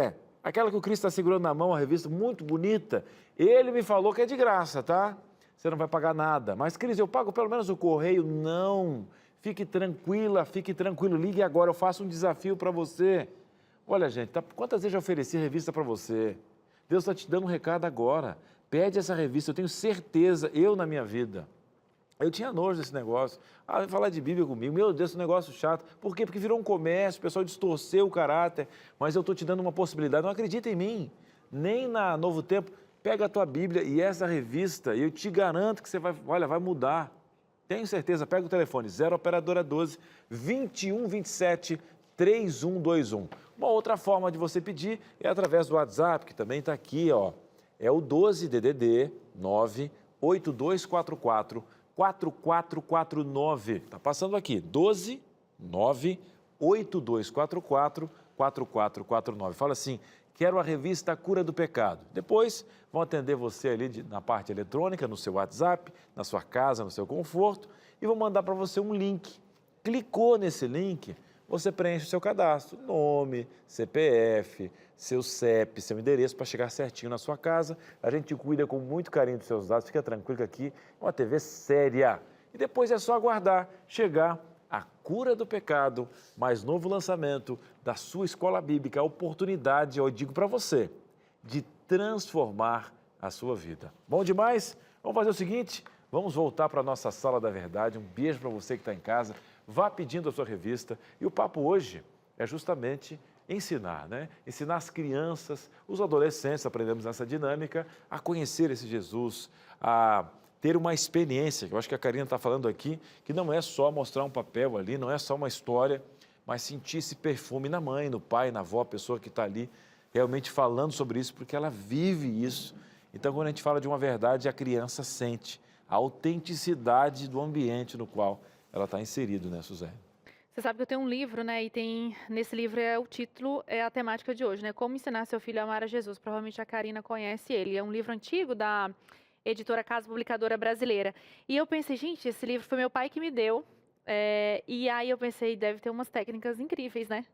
aquela que o Cristo está segurando na mão, uma revista muito bonita. Ele me falou que é de graça, tá? Você não vai pagar nada. Mas, Cris, eu pago pelo menos o correio? Não. Fique tranquila, fique tranquilo. Ligue agora, eu faço um desafio para você. Olha, gente, quantas vezes eu ofereci revista para você? Deus está te dando um recado agora. Pede essa revista, eu tenho certeza, eu na minha vida. Eu tinha nojo desse negócio. Vai falar de Bíblia comigo. Meu Deus, esse negócio chato. Por quê? Porque virou um comércio, o pessoal distorceu o caráter. Mas eu estou te dando uma possibilidade. Não acredita em mim. Nem na Novo Tempo. Pega a tua Bíblia e essa revista, e eu te garanto que você vai mudar. Tenho certeza, pega o telefone, 0 operadora 12 2127 3121. Uma outra forma de você pedir é através do WhatsApp, que também está aqui, ó. É o 12 DDD 9 8244 4449. Está passando aqui, 12 9 8244 4449. Fala assim, quero a revista Cura do Pecado. Depois vão atender você ali na parte eletrônica, no seu WhatsApp, na sua casa, no seu conforto, e vão mandar para você um link. Clicou nesse link, você preenche o seu cadastro, nome, CPF, seu CEP, seu endereço, para chegar certinho na sua casa. A gente cuida com muito carinho dos seus dados, fica tranquilo que aqui é uma TV séria. E depois é só aguardar chegar a Cura do Pecado, mais novo lançamento da sua escola bíblica, a oportunidade, eu digo para você, de transformar a sua vida. Bom demais? Vamos fazer o seguinte, vamos voltar para a nossa Sala da Verdade. Um beijo para você que está em casa, vá pedindo a sua revista. E o papo hoje é justamente ensinar, né? Ensinar as crianças, os adolescentes, aprendemos nessa dinâmica, a conhecer esse Jesus, a ter uma experiência, que eu acho que a Karina está falando aqui, que não é só mostrar um papel ali, não é só uma história, mas sentir esse perfume na mãe, no pai, na avó, a pessoa que está ali realmente falando sobre isso, porque ela vive isso. Então, quando a gente fala de uma verdade, a criança sente a autenticidade do ambiente no qual ela está inserida, né, Suzane? Você sabe que eu tenho um livro, né, e nesse livro o título é a temática de hoje, né, Como Ensinar Seu Filho a Amar a Jesus. Provavelmente a Karina conhece ele, é um livro antigo da editora Casa Publicadora Brasileira. E eu pensei, gente, esse livro foi meu pai que me deu, e aí eu pensei, deve ter umas técnicas incríveis, né?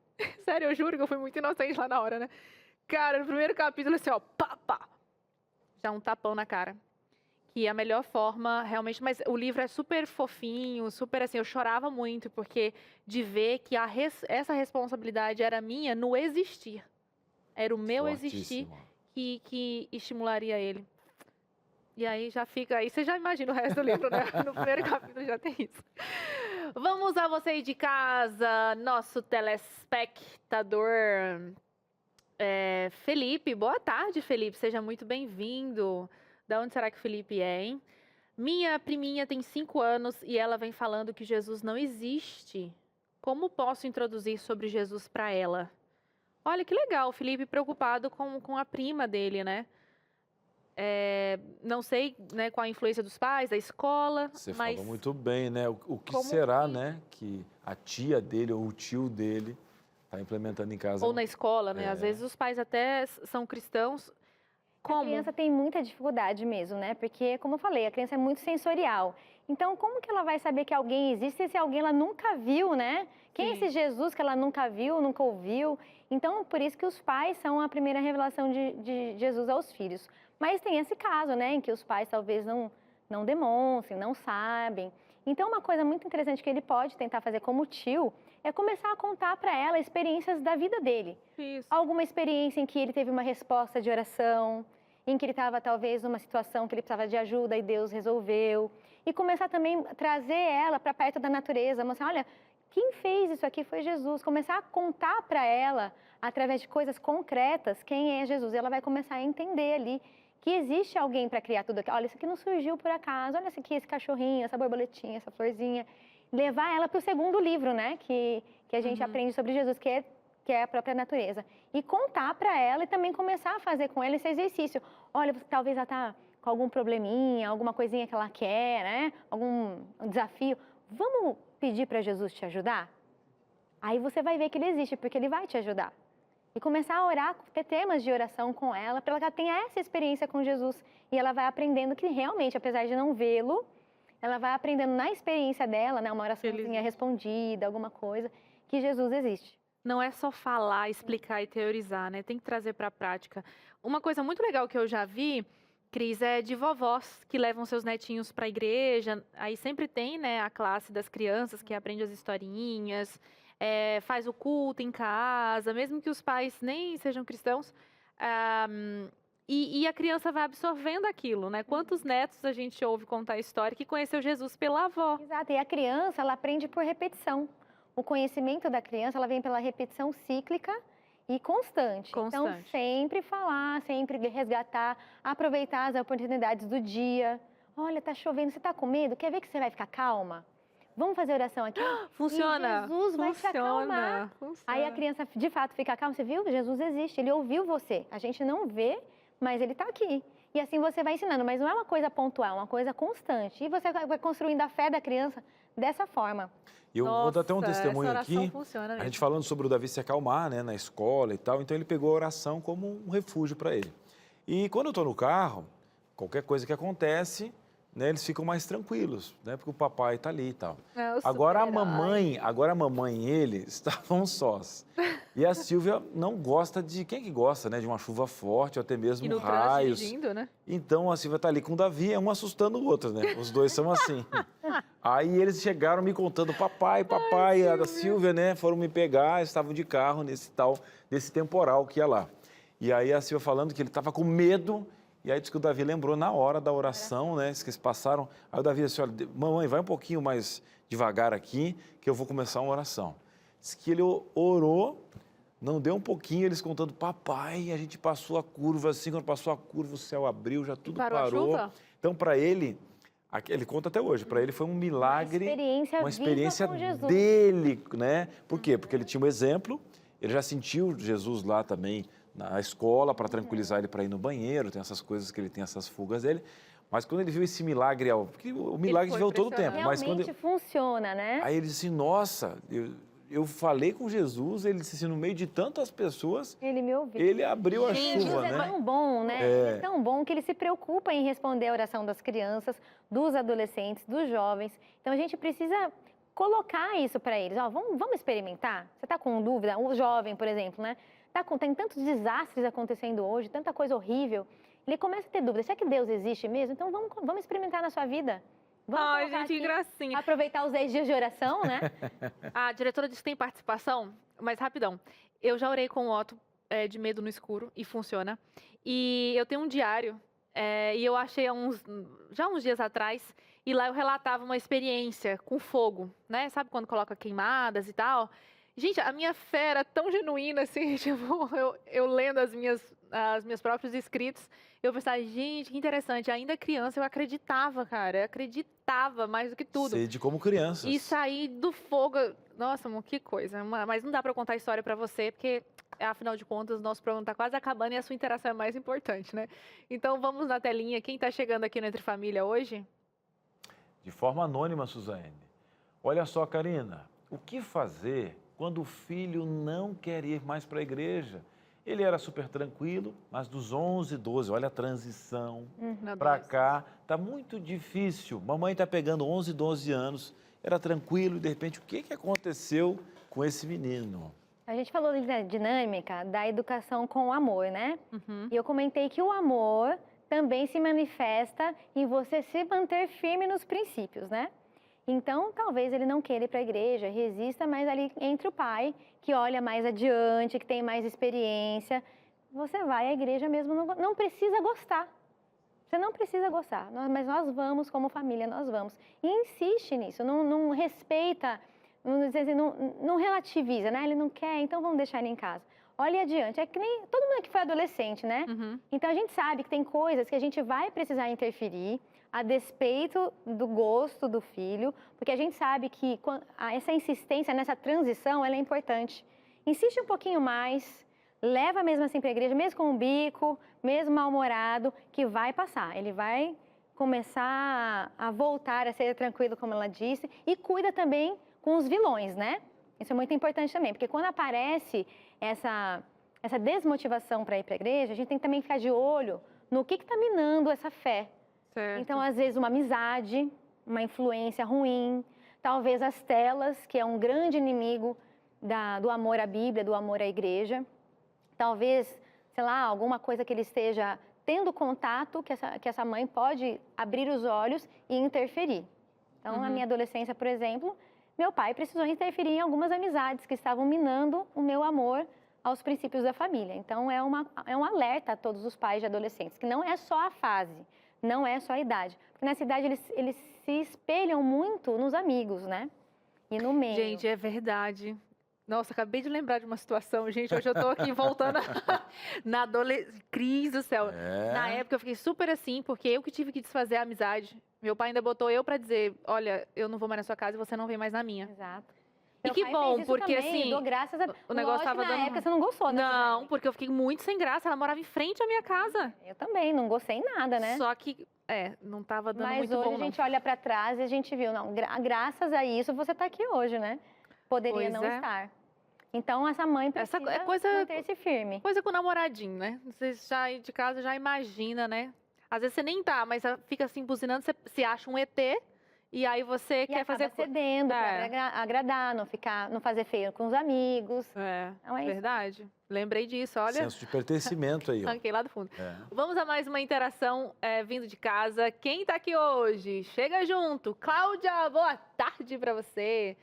Sério, eu juro que eu fui muito inocente lá na hora, né? Cara, no primeiro capítulo, assim, ó, pá, pá, já um tapão na cara. Que a melhor forma, realmente, mas o livro é super fofinho, super assim, eu chorava muito, porque de ver que essa responsabilidade era minha no existir. Era o meu existir que estimularia ele. E aí já fica, aí você já imagina o resto do livro, né? No primeiro capítulo já tem isso. Vamos a você aí de casa, nosso telespectador Felipe. Boa tarde, Felipe, seja muito bem-vindo. Da onde será que o Felipe é, hein? Minha priminha tem 5 anos e ela vem falando que Jesus não existe. Como posso introduzir sobre Jesus para ela? Olha que legal, o Felipe preocupado com a prima dele, né? Não sei, né, com a influência dos pais, da escola. Você mas falou muito bem, né? O que será, né, que a tia dele ou o tio dele está implementando em casa? Ou na escola, né? Às vezes os pais até são cristãos. Como? A criança tem muita dificuldade mesmo, né? Porque, como eu falei, a criança é muito sensorial. Então, como que ela vai saber que alguém existe se alguém ela nunca viu, né? Quem é esse Jesus que ela nunca viu, nunca ouviu? Então, por isso que os pais são a primeira revelação de Jesus aos filhos. Mas tem esse caso, né? Em que os pais talvez não demonstrem, não sabem. Então, uma coisa muito interessante que ele pode tentar fazer como tio é começar a contar para ela experiências da vida dele. Isso. Alguma experiência em que ele teve uma resposta de oração, em que ele estava talvez numa situação que ele precisava de ajuda e Deus resolveu. E começar também a trazer ela para perto da natureza, mostrar, olha, quem fez isso aqui foi Jesus. Começar a contar para ela, através de coisas concretas, quem é Jesus. E ela vai começar a entender ali que existe alguém para criar tudo aquilo. Olha, isso aqui não surgiu por acaso. Olha esse cachorrinho, essa borboletinha, essa florzinha. Levar ela para o segundo livro, né? Que a gente aprende sobre Jesus, que é a própria natureza. E contar para ela e também começar a fazer com ela esse exercício. Olha, talvez ela está com algum probleminha, alguma coisinha que ela quer, né? Algum desafio, vamos pedir para Jesus te ajudar? Aí você vai ver que ele existe, porque ele vai te ajudar. E começar a orar, ter temas de oração com ela, para que ela tenha essa experiência com Jesus. E ela vai aprendendo que realmente, apesar de não vê-lo, ela vai aprendendo na experiência dela, né? Uma oraçãozinha respondida, alguma coisa, que Jesus existe. Não é só falar, explicar e teorizar, né? Tem que trazer para a prática. Uma coisa muito legal que eu já vi, Cris, é de vovós que levam seus netinhos para a igreja. Aí sempre tem, né, a classe das crianças que aprende as historinhas, faz o culto em casa, mesmo que os pais nem sejam cristãos. E a criança vai absorvendo aquilo, né? Quantos netos a gente ouve contar a história que conheceu Jesus pela avó? Exato, e a criança, ela aprende por repetição. O conhecimento da criança, ela vem pela repetição cíclica e constante. Então, sempre falar, sempre resgatar, aproveitar as oportunidades do dia. Olha, tá chovendo, você tá com medo? Quer ver que você vai ficar calma? Vamos fazer oração aqui? Funciona. E Jesus vai te acalmar. Aí a criança, de fato, fica calma. Você viu? Jesus existe, ele ouviu você. A gente não vê, mas ele está aqui. E assim você vai ensinando, mas não é uma coisa pontual, é uma coisa constante. E você vai construindo a fé da criança dessa forma. E eu vou dar até um testemunho aqui, funciona a gente falando sobre o Davi se acalmar, né, na escola e tal, então ele pegou a oração como um refúgio para ele. E quando eu estou no carro, qualquer coisa que acontece, né, eles ficam mais tranquilos, né, porque o papai está ali e tal. Agora a mamãe e ele estavam sós. E a Silvia não gosta de... Quem é que gosta, né? De uma chuva forte ou até mesmo raios. Dirigindo, né? Então a Silvia tá ali com o Davi, um assustando o outro, né? Os dois são assim. Aí eles chegaram me contando, papai, e a Silvia, né? Foram me pegar, estavam de carro nesse temporal que ia lá. E aí a Silvia falando que ele estava com medo. E aí disse que o Davi lembrou na hora da oração, né? Diz que eles passaram. Aí o Davi disse, olha, mamãe, vai um pouquinho mais devagar aqui, que eu vou começar uma oração. Diz que ele orou. Não deu um pouquinho, eles contando, papai, a gente passou a curva assim, quando passou a curva o céu abriu, já tudo parou. Então, para ele conta até hoje, para ele foi um milagre, uma experiência dele, né? Por quê? Porque ele tinha um exemplo, ele já sentiu Jesus lá também na escola para tranquilizar ele para ir no banheiro, tem essas coisas que ele tem, essas fugas dele. Mas quando ele viu esse milagre, porque o milagre se viu todo o tempo. Mas quando funciona, né? Aí ele disse, nossa, eu falei com Jesus, ele disse assim, no meio de tantas pessoas, ele me ouviu. Ele abriu a chuva, Jesus né? É tão bom, né? É tão bom que ele se preocupa em responder a oração das crianças, dos adolescentes, dos jovens. Então a gente precisa colocar isso para eles. Ó, vamos experimentar? Você está com dúvida? O jovem, por exemplo, né? Tem tantos desastres acontecendo hoje, tanta coisa horrível. Ele começa a ter dúvidas. Será que Deus existe mesmo? Então vamos experimentar na sua vida. Ai, gente, que gracinha. Aproveitar os 10 dias de oração, né? A diretora disse que tem participação, mas rapidão. Eu já orei com o Otto de medo no escuro e funciona. E eu tenho um diário e eu achei já uns dias atrás e lá eu relatava uma experiência com fogo, né? Sabe quando coloca queimadas e tal? Gente, a minha fé era tão genuína, assim, tipo, eu lendo as minhas próprios escritos, eu pensava, gente, que interessante, ainda criança eu acreditava, cara, eu acreditava mais do que tudo. Sede como crianças. E sair do fogo, nossa, amor, que coisa, mas não dá pra contar a história pra você, porque, afinal de contas, o nosso programa tá quase acabando e a sua interação é mais importante, né? Então, vamos na telinha, quem tá chegando aqui no Entre Família hoje? De forma anônima, Suzane. Olha só, Karina, o que fazer quando o filho não quer ir mais para a igreja? Ele era super tranquilo, mas dos 11, 12, olha a transição para cá, tá muito difícil. Mamãe está pegando 11, 12 anos, era tranquilo e de repente o que aconteceu com esse menino? A gente falou da dinâmica da educação com o amor, né? E eu comentei que o amor também se manifesta em você se manter firme nos princípios, né? Então, talvez ele não queira ir para a igreja, resista, mas ali entre o pai, que olha mais adiante, que tem mais experiência, você vai à igreja mesmo, não precisa gostar. Você não precisa gostar, mas nós vamos como família, nós vamos. E insiste nisso, não respeita, não relativiza, né? Ele não quer, então vamos deixar ele em casa. Olha adiante, é que nem todo mundo aqui foi adolescente, né? Então a gente sabe que tem coisas que a gente vai precisar interferir, a despeito do gosto do filho, porque a gente sabe que essa insistência nessa transição, ela é importante. Insiste um pouquinho mais, leva mesmo assim para a igreja, mesmo com o bico, mesmo mal-humorado, que vai passar. Ele vai começar a voltar a ser tranquilo, como ela disse, e cuida também com os vilões, né? Isso é muito importante também, porque quando aparece essa desmotivação para ir para a igreja, a gente tem que também ficar de olho no que está minando essa fé. Certo. Então, às vezes, uma amizade, uma influência ruim, talvez as telas, que é um grande inimigo do amor à Bíblia, do amor à igreja. Talvez, sei lá, alguma coisa que ele esteja tendo contato, que essa mãe pode abrir os olhos e interferir. Então, na minha adolescência, por exemplo, meu pai precisou interferir em algumas amizades que estavam minando o meu amor aos princípios da família. Então, é um alerta a todos os pais de adolescentes, que não é só a fase, não é só a idade. Porque nessa idade eles se espelham muito nos amigos, né? E no meio. Gente, é verdade. Nossa, acabei de lembrar de uma situação, gente. Hoje eu tô aqui voltando na adolescência. Cris do céu. Na época eu fiquei super assim, porque eu que tive que desfazer a amizade. Meu pai ainda botou eu pra dizer, olha, eu não vou mais na sua casa e você não vem mais na minha. Exato. E Meu que pai bom, fez isso porque também, assim, dou graças a... o negócio Lógico tava que na dando... época você não gostou, né? Não, porque eu fiquei muito sem graça. Ela morava em frente à minha casa. Eu também, não gostei nada, né? Só que, não tava dando Mas muito hoje bom, a não. gente olha pra trás e a gente viu, não, graças a isso você tá aqui hoje, né? Poderia Pois não é. estar. Então, essa mãe precisa Essa é coisa- manter-se firme. Coisa com o namoradinho, né? Você já de casa já imagina, né? Às vezes você nem tá, mas fica assim buzinando, você se acha um ET e aí você E quer acaba fazer... cedendo É. para agradar, não fazer feio com os amigos. É, Então é isso. verdade. Lembrei disso, olha. Senso de pertencimento aí, ó. Ranquei lá do fundo. É. Vamos a mais uma interação vindo de casa. Quem tá aqui hoje? Chega junto. Cláudia, boa tarde pra você.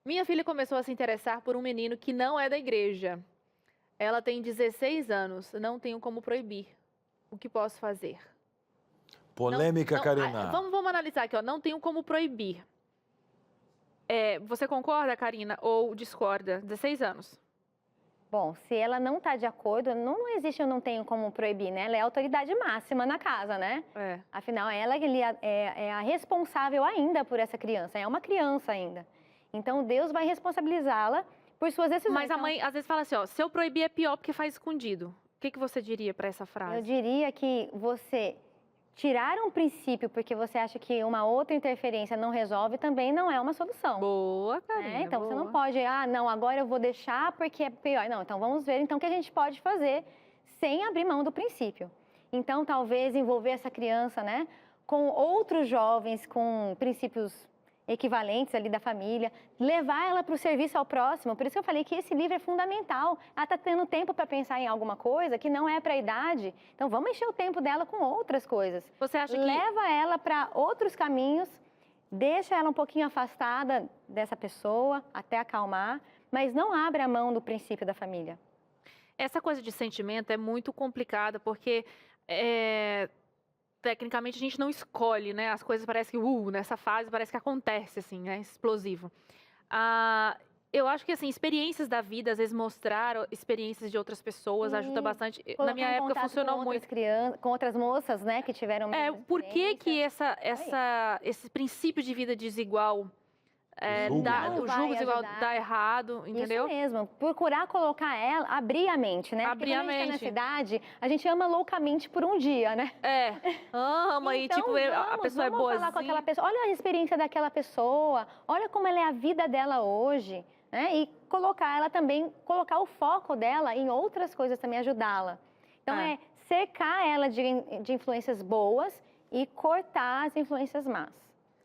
Minha filha começou a se interessar por um menino que não é da igreja. Ela tem 16 anos, não tenho como proibir. O que posso fazer? Polêmica, Não, Karina. vamos analisar aqui, ó. Não tenho como proibir. Você concorda, Karina, ou discorda? 16 anos. Bom, se ela não está de acordo, não existe eu não tenho como proibir, né? Ela é a autoridade máxima na casa, né? É. Afinal, ela é a responsável ainda por essa criança, é uma criança ainda. Então, Deus vai responsabilizá-la por suas decisões. Mas a Então, mãe às vezes fala assim, ó, se eu proibir é pior porque faz escondido. O que você diria para essa eu frase? diria que você tirar um princípio porque você acha que uma outra interferência não resolve também não é uma solução. Boa, Karina. Então, você não boa. pode, não, agora eu vou deixar porque é pior. Não, então vamos ver então o que a gente pode fazer sem abrir mão do princípio. Então, talvez envolver essa criança, né, com outros jovens com princípios equivalentes ali da família, levar ela para o serviço ao próximo. Por isso que eu falei que esse livro é fundamental. Ela está tendo tempo para pensar em alguma coisa que não é para a idade. Então, vamos encher o tempo dela com outras coisas. Você acha que... Leva ela para outros caminhos, deixa ela um pouquinho afastada dessa pessoa, até acalmar, mas não abre a mão do princípio da família. Essa coisa de sentimento é muito complicada, porque tecnicamente a gente não escolhe, né? As coisas parecem que, nessa fase parece que acontece, assim, né? Explosivo. Eu acho que, assim, experiências da vida, às vezes mostrar experiências de outras pessoas ajuda bastante. Na minha época funcionou muito. Com outras moças, né, que tiveram mesma Por que experiência. esse princípio de vida desigual, Julgo, o vai julgo desigual ajudar. dá errado, entendeu? Isso mesmo, procurar colocar ela, abrir a mente, né? Abrir Porque a quando a gente tá mente. nessa idade, a gente ama loucamente por um dia, né? Ama e Então, tipo, a pessoa é vamos boazinha. falar com aquela pessoa, olha a experiência daquela pessoa, olha como ela é a vida dela hoje, né? E colocar ela também, colocar o foco dela em outras coisas também, ajudá-la. Então, cercar ela de influências boas e cortar as influências más.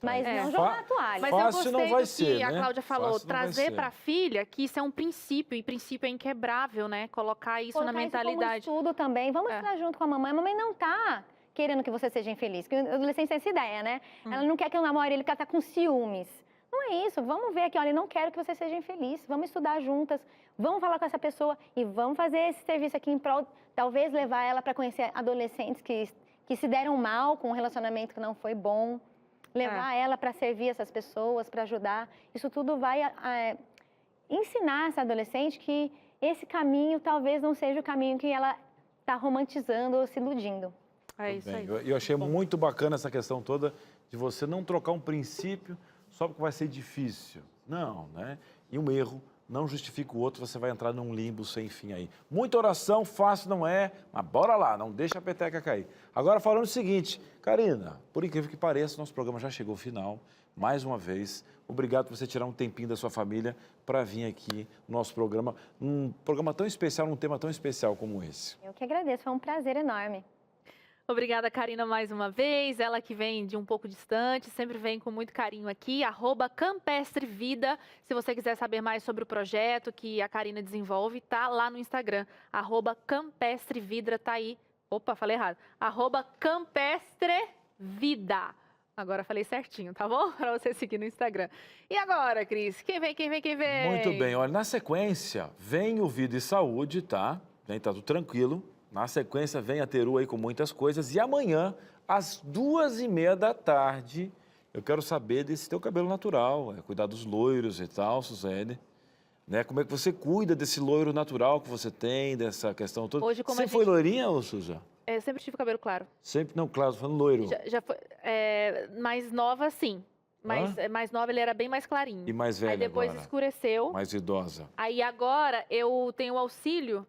Mas não jogar a toalha. Mas Fácil eu não gostei vai do que ser, a né? Cláudia falou, Fácil não vai trazer ser. para a filha que isso é um princípio, e princípio é inquebrável, né? Colocar isso na Colocar isso mentalidade. como estudo também. Vamos estar junto com a mamãe. A mamãe não tá querendo que você seja infeliz. Porque o adolescente tem essa ideia, né? Ela não quer que eu namore ele porque ela tá com ciúmes. Não é isso. Vamos ver aqui, olha, eu não quero que você seja infeliz. Vamos estudar juntas. Vamos falar com essa pessoa e vamos fazer esse serviço aqui em prol, talvez levar ela para conhecer adolescentes que se deram mal com um relacionamento que não foi bom. Levar ela para servir essas pessoas, para ajudar. Isso tudo vai ensinar essa adolescente que esse caminho talvez não seja o caminho que ela está romantizando ou se iludindo. É isso aí. Eu achei muito bacana essa questão toda de você não trocar um princípio só porque vai ser difícil. Não, né? E um erro não justifica o outro, você vai entrar num limbo sem fim aí. Muita oração, fácil não é, mas bora lá, não deixa a peteca cair. Agora falando o seguinte, Karina, por incrível que pareça, nosso programa já chegou ao final. Mais uma vez, obrigado por você tirar um tempinho da sua família para vir aqui no nosso programa, um programa tão especial, um tema tão especial como esse. Eu que agradeço, foi um prazer enorme. Obrigada, Karina, mais uma vez. Ela que vem de um pouco distante, sempre vem com muito carinho aqui. @CampestriVida. Se você quiser saber mais sobre o projeto que a Karina desenvolve, tá lá no Instagram. @CampestriVida, tá aí. Opa, falei errado. @CampestriVida. Agora falei certinho, tá bom? Para você seguir no Instagram. E agora, Cris? Quem vem? Muito bem, olha, na sequência, vem o Vida e Saúde, tá? Vem, tá tudo tranquilo. Na sequência, vem a Teru aí com muitas coisas. E amanhã, às 2h30 da tarde, eu quero saber desse teu cabelo natural, cuidar dos loiros e tal, Suzane. Né? Como é que você cuida desse loiro natural que você tem, dessa questão toda? Hoje, como você foi loirinha, ô Suza? Eu sempre tive cabelo claro. Sempre, não, claro, falando loiro. Já foi, mais nova, sim. Mais nova, ele era bem mais clarinho. E mais velha Aí depois agora? Escureceu. Mais idosa. Aí agora eu tenho o auxílio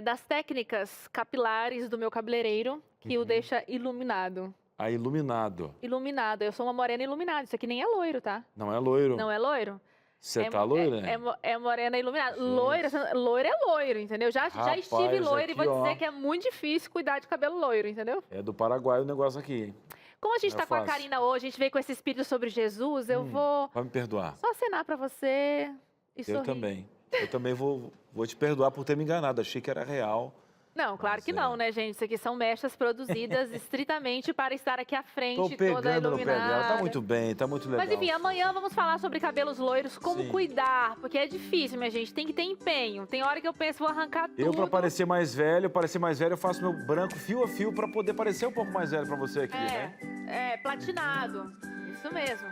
das técnicas capilares do meu cabeleireiro, que o deixa iluminado. Ah, iluminado. Iluminado. Eu sou uma morena iluminada. Isso aqui nem é loiro, tá? Não é loiro? Não é loiro? Você tá loira? É morena iluminada. Loiro é loiro, entendeu? Já estive loiro e vou dizer que é muito difícil cuidar de cabelo loiro, entendeu? É do Paraguai o negócio aqui, hein? Como a gente tá com a Karina hoje, a gente veio com esse espírito sobre Jesus, eu vou... Vai me perdoar. Só acenar pra você e sorrir. Eu também vou te perdoar por ter me enganado. Achei que era real. Não, claro que não, né, gente? Isso aqui são mechas produzidas estritamente para estar aqui à frente, Tô pegando toda iluminada. no pé dela. Tá muito bem, tá muito legal. Mas enfim, amanhã vamos falar sobre cabelos loiros, como cuidar, porque é difícil, minha gente, tem que ter empenho. Tem hora que eu penso, vou arrancar tudo. Eu, pra parecer mais velho, eu faço meu branco fio a fio pra poder parecer um pouco mais velho pra você aqui, né? Platinado. Isso mesmo.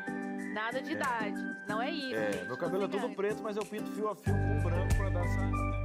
Nada de idade. Não é isso. Meu cabelo é todo preto, mas eu pinto fio a fio com branco pra dar essa...